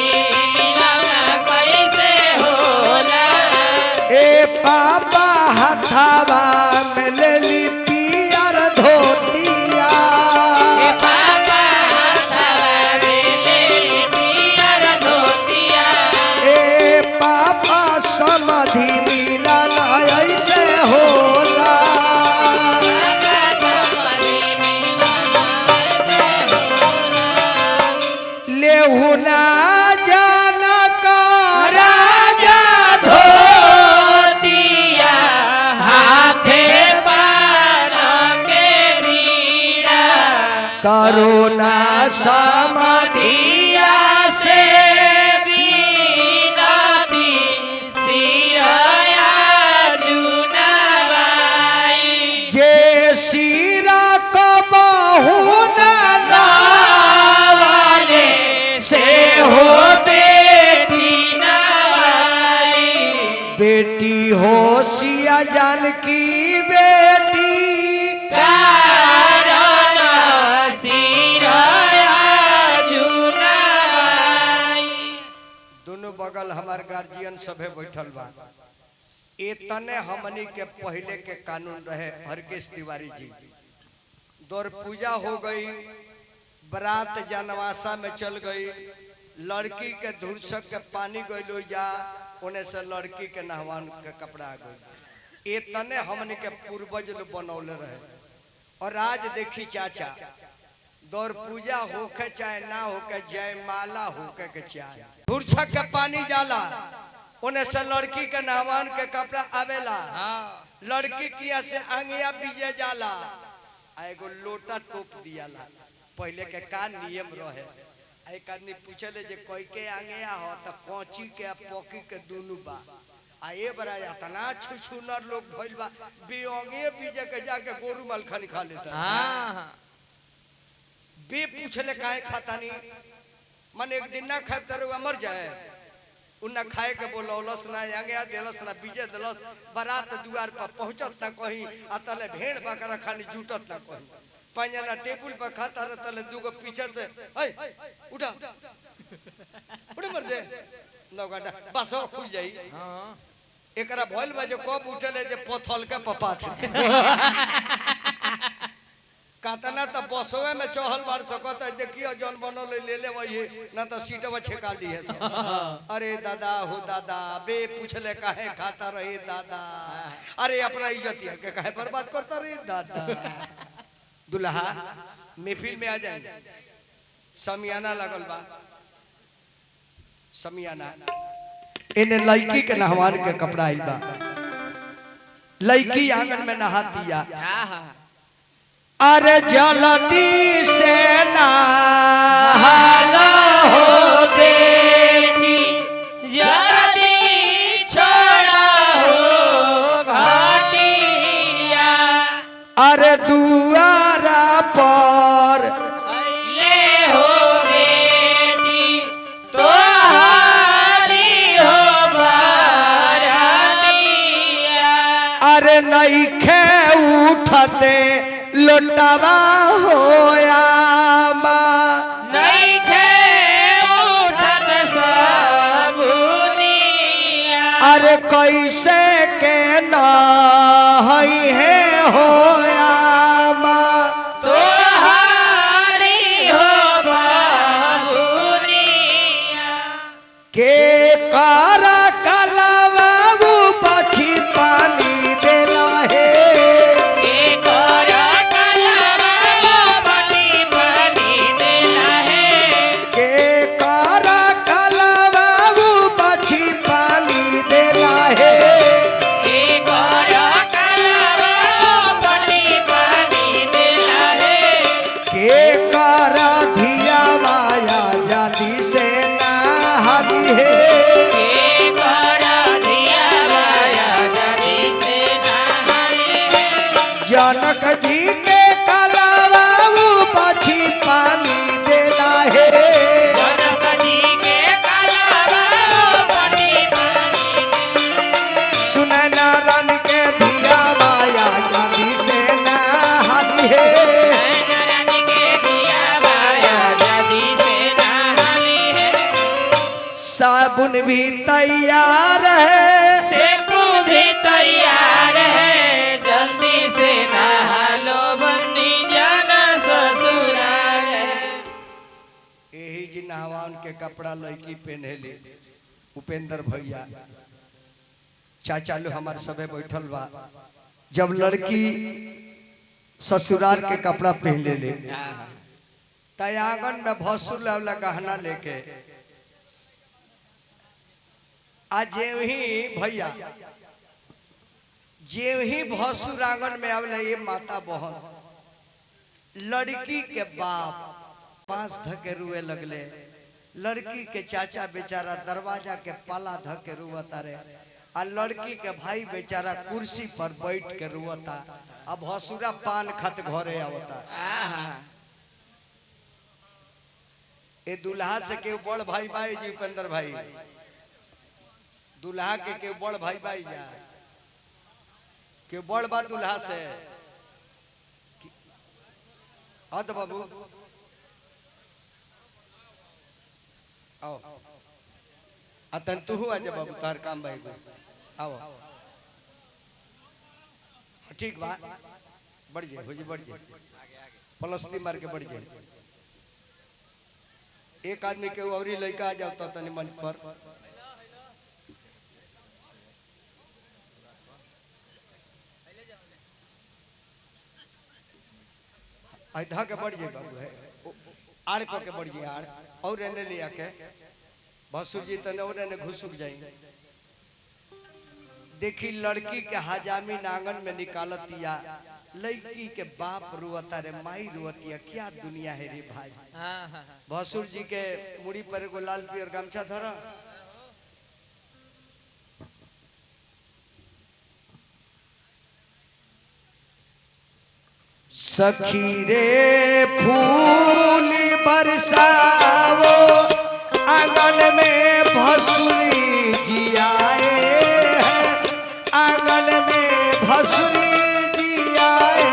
हुना जाना का राजा धोतिया हाथे पान के बीड़ा करुणा समाधिया से बीनाती सिरया जुनवाई जे सिरा को बहुना वाले से हो बेटी नवाई बेटी हो सिया जानकी बेटी कारण सिरया जुनवाई दोनों बगल हमार गार्जियन सभे बैठल बा। इतने हमनी के पहले के कानून रहे हरकेश तिवारी जी। दौर पूजा हो गई, बरात जनवासा में चल गई, लड़की के धुरसक के पानी गइलो जा, उन्हें से लड़की के नहवान के कपड़ा आ गई। इतने हमनी के पूर्वज लोग बनौले रहे। और आज देखी चाचा, दौर पूजा होके चाहे ना होके, जयमाला होके के चाहे धुरछक के पानी जाला, उन्हें से लड़की के नहवान के कपड़ा आवेला। लड़की किया से आंगिया बीजे जाला, एगो लोटा तोप दियाला। पहले के का नियम रहे, एक आदमी पूछले जे कोई के आंगिया हो तो कोची के पोकी के दुनु बा। आ ये बड़ा इतना छुछुनर लोग भइल बा, बियोंगे बीजे के जाके गोरू मलखनी खा लेता। बे पूछले काहे खातानी, मन एक दिन ना खाए तो मर जाए। उन्ना खाए के बोलौलस ना, आंगिया देलस ना, बीजे देलस। बारात दुआर पर पहुंचत ना कहीं, आ तले भेड़ बकरा खानी जुटत ना कहीं। पंजना टेबुल पर खाता रह, तले दूगो पीछे से ओए उठा उठे मर दे नौ घंटा बस खुल जाई। एकरा भइल बा जे कब उठले जे पथल के पपात कातना त बसवे में चहल बार सकत है। देखियो जौन बनल ले ले वही ना तो सीटवा छेका ली है सब। अरे दादा हो दादा, बे पूछले काहे खाता रहे दादा, अरे अपना इज्जत के काहे बर्बाद करता रहे दादा। दुल्हा महफिल में आ जाए, समियाना लगल बा, समियाना इन्हें लड़की के नहवान के कपड़ा आइल बा। लड़की आंगन में नहातिया, अरे जल्दी से नहाला हो बेटी जल्दी छोड़ा हो घाटिया अरे दुआरा पर ले हो बेटी तोहारी हो बारातिया अरे नइखे उठते लोटावा होया माँ, नहीं खे उठत सबुनिया अरे कैसे के नहीं है होया माँ। तोहारी हो बाबुनिया के कारा कलावा पछी पानी देला है, के कोरा कलवा बनी बनी देला है के कारा कलावा पछी पानी देला है। के कोरा कलवा बनी बनी देला है के कारा धिया माया जाति से नहाली है, के कोरा दिया माया नदी से नहाई है जनक जी के कलावा पछी पानी देला है। जनक जी के कलवा बनी बनी सुनै नारायण के धिया माया जाति से नहाली है। नरन के दिया माया नदी से नहाई है साबुन भी तैयार है, शैम्पू भी तैयार है जल्दी से नहा लो बन्नी जाना ससुराल है यही जी नहवान के कपड़ा लड़की पहनेली। उपेंद्र भैया चाचा लो हमारे सबे बैठल बा। जब लड़की ससुराल के कपड़ा पहन ले तयांगन में भसुर वाला गहना लेके आज ही भैया जे ही भसुर आंगन में आवले ये माता बहन लड़की के बाप पांच धके रुए लगले, लड़की के चाचा बेचारा दरवाजा के पाला धके रुवता रे, आ लड़की के भाई बेचारा कुर्सी पर बैठ के रुवता, अब भसुरा पान खत घरे आवता। ए दुल्हा से के बड़ भाई भाई जी उपेंद्र भाई, दुल्हा के बड़ भाई भाई जा के बड़ बा दुल्हा से अद बाबू आओ अतन तू आजा बाबू तार काम भाई को आओ ठीक बा बढ़ जाए हो जी बढ़ जाए पलस्ती मार के बढ़ जाए। एक आदमी के औरी लड़का आ जाता तनी मंच पर आधा के बढ़ जाए बाबू है आड़ को के बढ़ जाए आड़ और रहने लिया के भसुर जी तने और रहने घुसुक जाएंगे। देखी लड़की के हजामी नांगन में निकालतिया, लड़की के बाप रुवता रे माई रुवतिया, क्या दुनिया है रे भाई। भसुर जी के मुड़ी पर एगो लाल पियर गमछा धरा, सखी रे फूल बरसावो आंगन में भसुरी जी आए हैं, आंगन में भसुरी जी आए।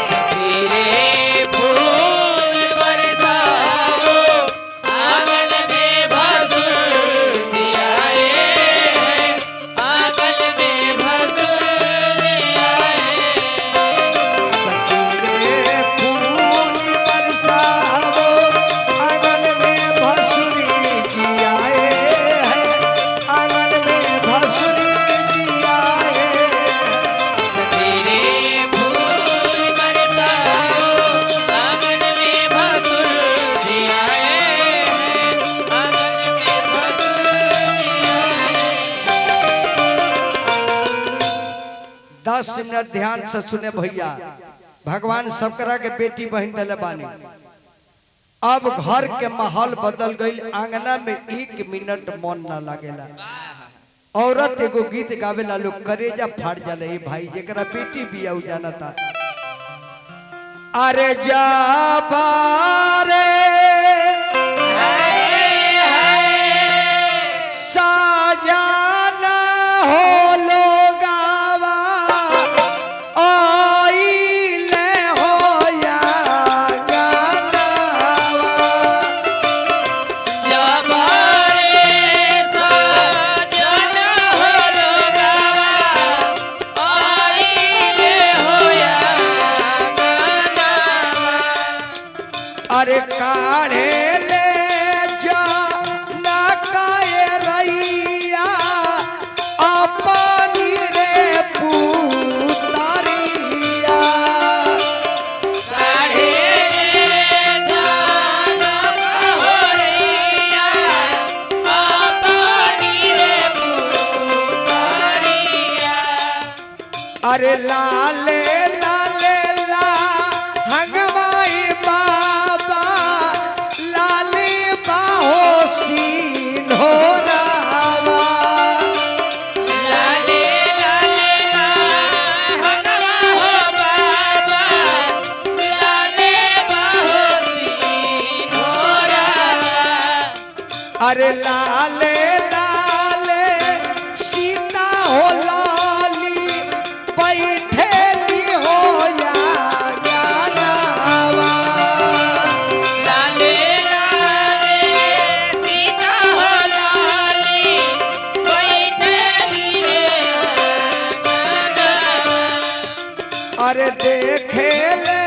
सखी रे फूल बरसाओ आंगन में भसुरी आए हैं, आंगन में भसुरी आए। सखी रे फूल बरसावो आंगन में भसुरी जी आए हैं, आंगन में भसुरी जी आए। सखी रे फूल बरसाओ आंगन में भसुरी आए हैं, आंगन में भसुरी आए। 10 मिनट ध्यान से सुने भैया, भगवान सबकरा के बेटी बहन दिले बानी। अब घर के माहौल बदल गई, आंगना में 1 मिनट मन ना लागेला। औरत एगो गीत गावेला, लोग करेजा फाड़ जाले। ए भाई जेकरा बेटी बिया उ जानता, अरे जा बारे साजाना हो लोगावा आइले हो या गानावा। जबारे साजन हो लोगावा आइले होया गानावा। अरे काढ़े ले जा ना काए रैया अपनी रे पुतरिया। साढ़े गाना हो रैया पानी रे पुतारिया। अरे लाले लाले ला हंगवाई बाबा लाली बाहो सिंधोरावा। लाले लाले ला हनवा हो बाबा लाले बाहोसी नोरावा। अरे लाले लाले सीता हो लाली बैठेली हो या गानावा। लाले लाले सीता हो लाली बैठेली रे गानावा। अरे देखे ले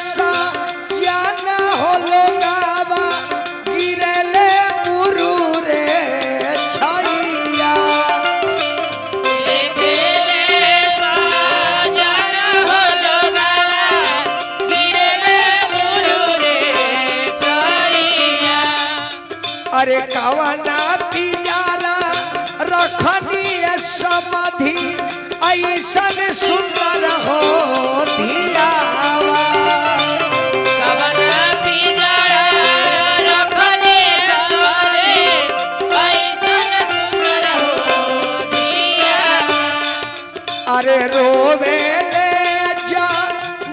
सा जाना हो लोगावा गिरले मुरु रे अरे कवना पिजारा रखनी समाधि ऐसन सुंदर हो धियावा कवना पिंजरा रखले समाधि ऐसन सुंदर हो दिया। अरे रोवे ले जा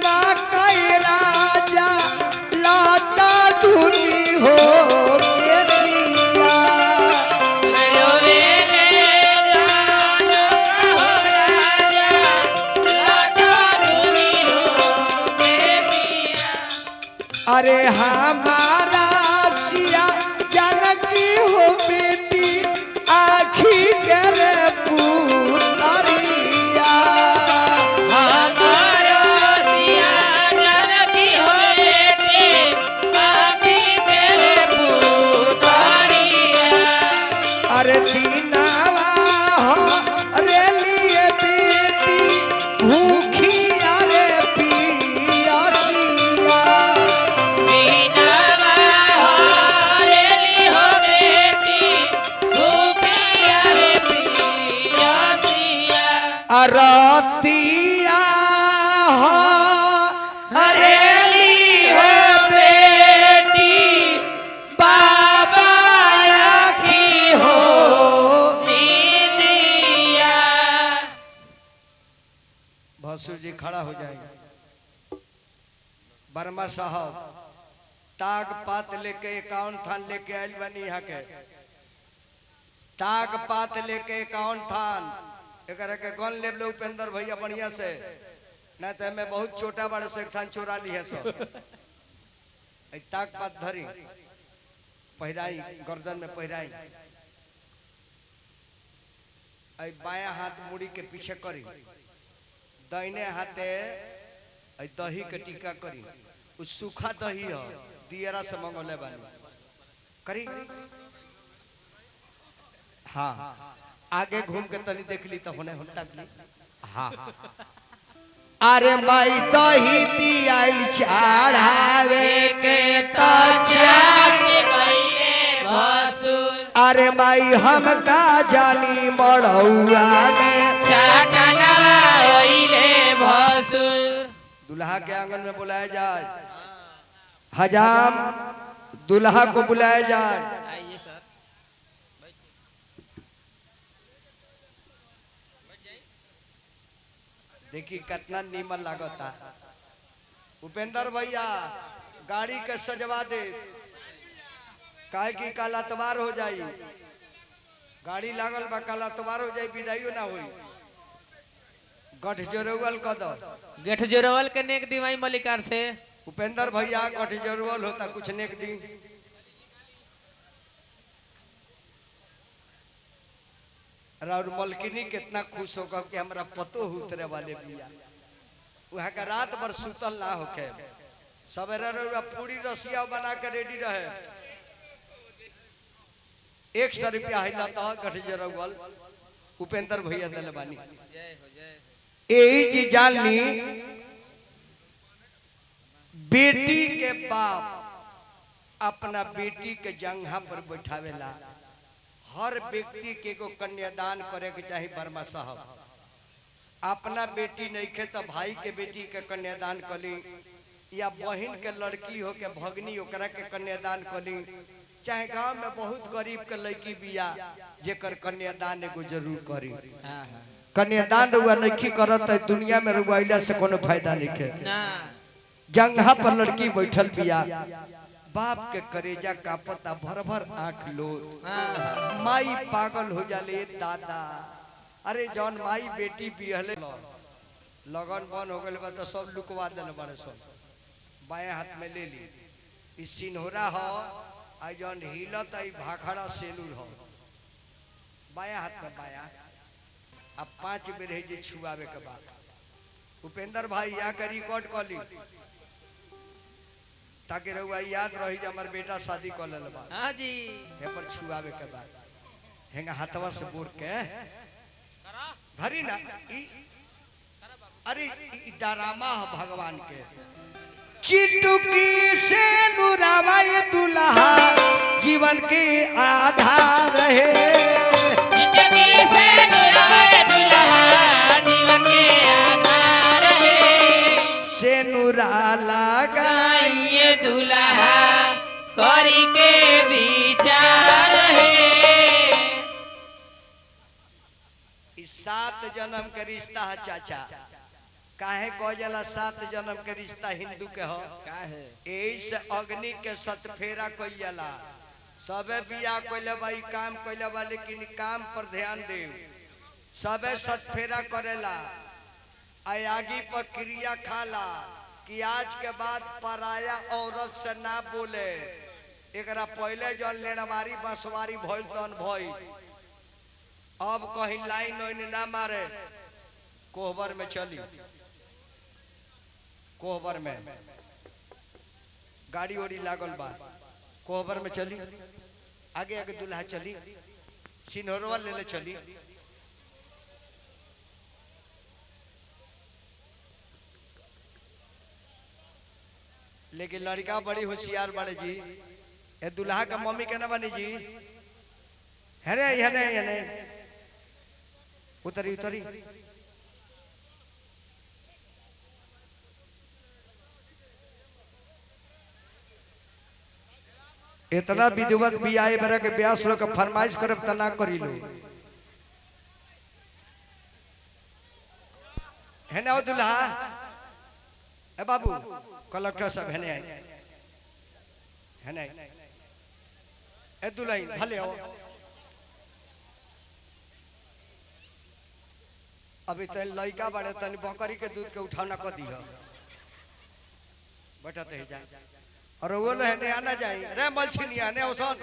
ना कई राजा लाता धुनी हो केसिया रोवे ले जाना हो राजा लाटा धुनी हो देसिया। अरे हमारा सिया जानकी हो बेटी आखी तेरे पुतरिया हमारो सिया जानकी हो बेटी आखी तेरे पुतरिया। अरे दीनावा हो रे लिए बेटी भूखी अरे पियासिया मीनावा हरेली हो बेटी भूखिया रे पियासिया। अरतिया हो अरेली हो बेटी बाबा आखी हो नींदिया। भसुर जी खड़ा हो जाएंगे। वर्मा साहब ताग पात लेके 51 थान लेके आयल बनी यहाँ के ताग पात लेके 51 थान एकरा के गन ले लो उपेंद्र भैया बढ़िया से ना तो मैं बहुत छोटा बड़े से एक थान चोरा ली है सब ऐ ताग पात धरी पहिराई गर्दन में पहिराई ऐ बायां हाथ मुड़ी के पीछे करी दाहिने हाथे ऐ दही के टीका करी उ सूखा दही है दियरा से मंगोले बानी करी हाँ आगे घूम के तनी देख ली तो होने होता ली हाँ अरे माई दही दियाल चढ़ावे के तो चाट गईले भसुर अरे माई हम का जानी मड़ौआ में चाटनवा होइले भसुर। दुल्हा के आंगन में बुलाया जाए हजाम दुल्हा को बुलाया जाए आइए सर। देखी कितना नीमन लागता उपेंद्र भैया गाड़ी के सजवा दे काहे की काला तवार हो जाई गाड़ी लागल बा काला तवार हो जाई विदाइयो ना होई गठ जोरवल क दो गेठ जोरवल के नेक दिवाई मलिकार से उपेंद्र भैया गठ जोरवल होता कुछ नेक दी और मलकिनी कितना खुश होकर कि हमरा पतो उतरे वाले बिया वहाँ का रात भर सुतल ना होके सवेरे रउआ पूरी रसिया बना के रेडी रहे 100 रुपया हिला तो गठ जरवल उपेंद्र भैया दल बानी यही चीज जानली बेटी के बाप अपना बेटी के जंघा पर बैठावेला हर व्यक्ति के को कन्यादान करे के चाहिए वर्मा साहब अपना बेटी नहीं खे तो भाई के बेटी के कन्यादान कली या बहन के लड़की हो के भगनी ओकरा के कन्यादान कली चाहे गांव में बहुत गरीब के लड़की बिया जेकर कन्यादान एगो जरूर करी कन्यादान रुआ नहीं करत है दुनिया में रुआइला से कोनो फायदा नहीं है ना जंघा पर लड़की बैठल बिया बाप के करेजा कापता भर भर आंख लोत माई पागल हो जाले दादा अरे जौन माई बेटी बिहले लगन बन हो गए तो सब लुकवा देने बड़े सब बाएं हाथ में ले ली इस सिन्होरा हो आ जौन हिलत आई भाखड़ा सेलूर हो बाया हाथ में बाया अब 5 बेर है जे छुआवे के बाद उपेंद्र भाई या के रिकॉर्ड कर ली ताकि रउआ याद रही जे हमर बेटा शादी कर लेल बा हाँ जी हे पर छुआवे के बाद हेंगा हाथवा से बोर के धरी ना ई अरे ई डरामा है भगवान के चिटुकी से नुरावाए दुल्हा जीवन जीवन की आधार है। जिंदगी से नुराए दुल्हा जीवन के आधार है। से नुरा लगाई ये दुल्हा करी के विचार है। इस 7 जन्म के रिश्ता है चाचा। काहे कह जाला 7 जन्म के रिश्ता हिंदू के हो? काहे एही से अग्नि के सतफेरा कइल जाला। सबे बियाह कइले भाई काम कइले बा, लेकिन काम पर ध्यान दे। सबे सतफेरा करेला, आगी पर क्रिया खाला कि आज के बाद पराया औरत से ना बोले। एकरा पहले जन लेनवारी बसवारी भइल तन भइल। अब कहीं लाइन ओइन ना मारे, कोहबर में चली। कोहबर में गाड़ी ओड़ी लागल बा, कोहबर में चली। आगे आगे दुल्हा चली, सिनहरवा ले ले चली। लेकिन लड़का बड़ी होशियार बड़े जी। ए दुल्हा का मम्मी कहना बनी जी, है ने उतरी उतरी। इतना विधिवत भी आए बरा के ब्यास लोग का फरमाइश करब त ना करी लो। है ना दुल्हा? ए बाबू कलेक्टर साहब है ने ए दुल्हा भले हो। अभी तन लड़का बड़े तन बकरी के दूध के उठाना कर दी बैठा ते जा और वो है आना जाए रे मलछिनिया ने ओसन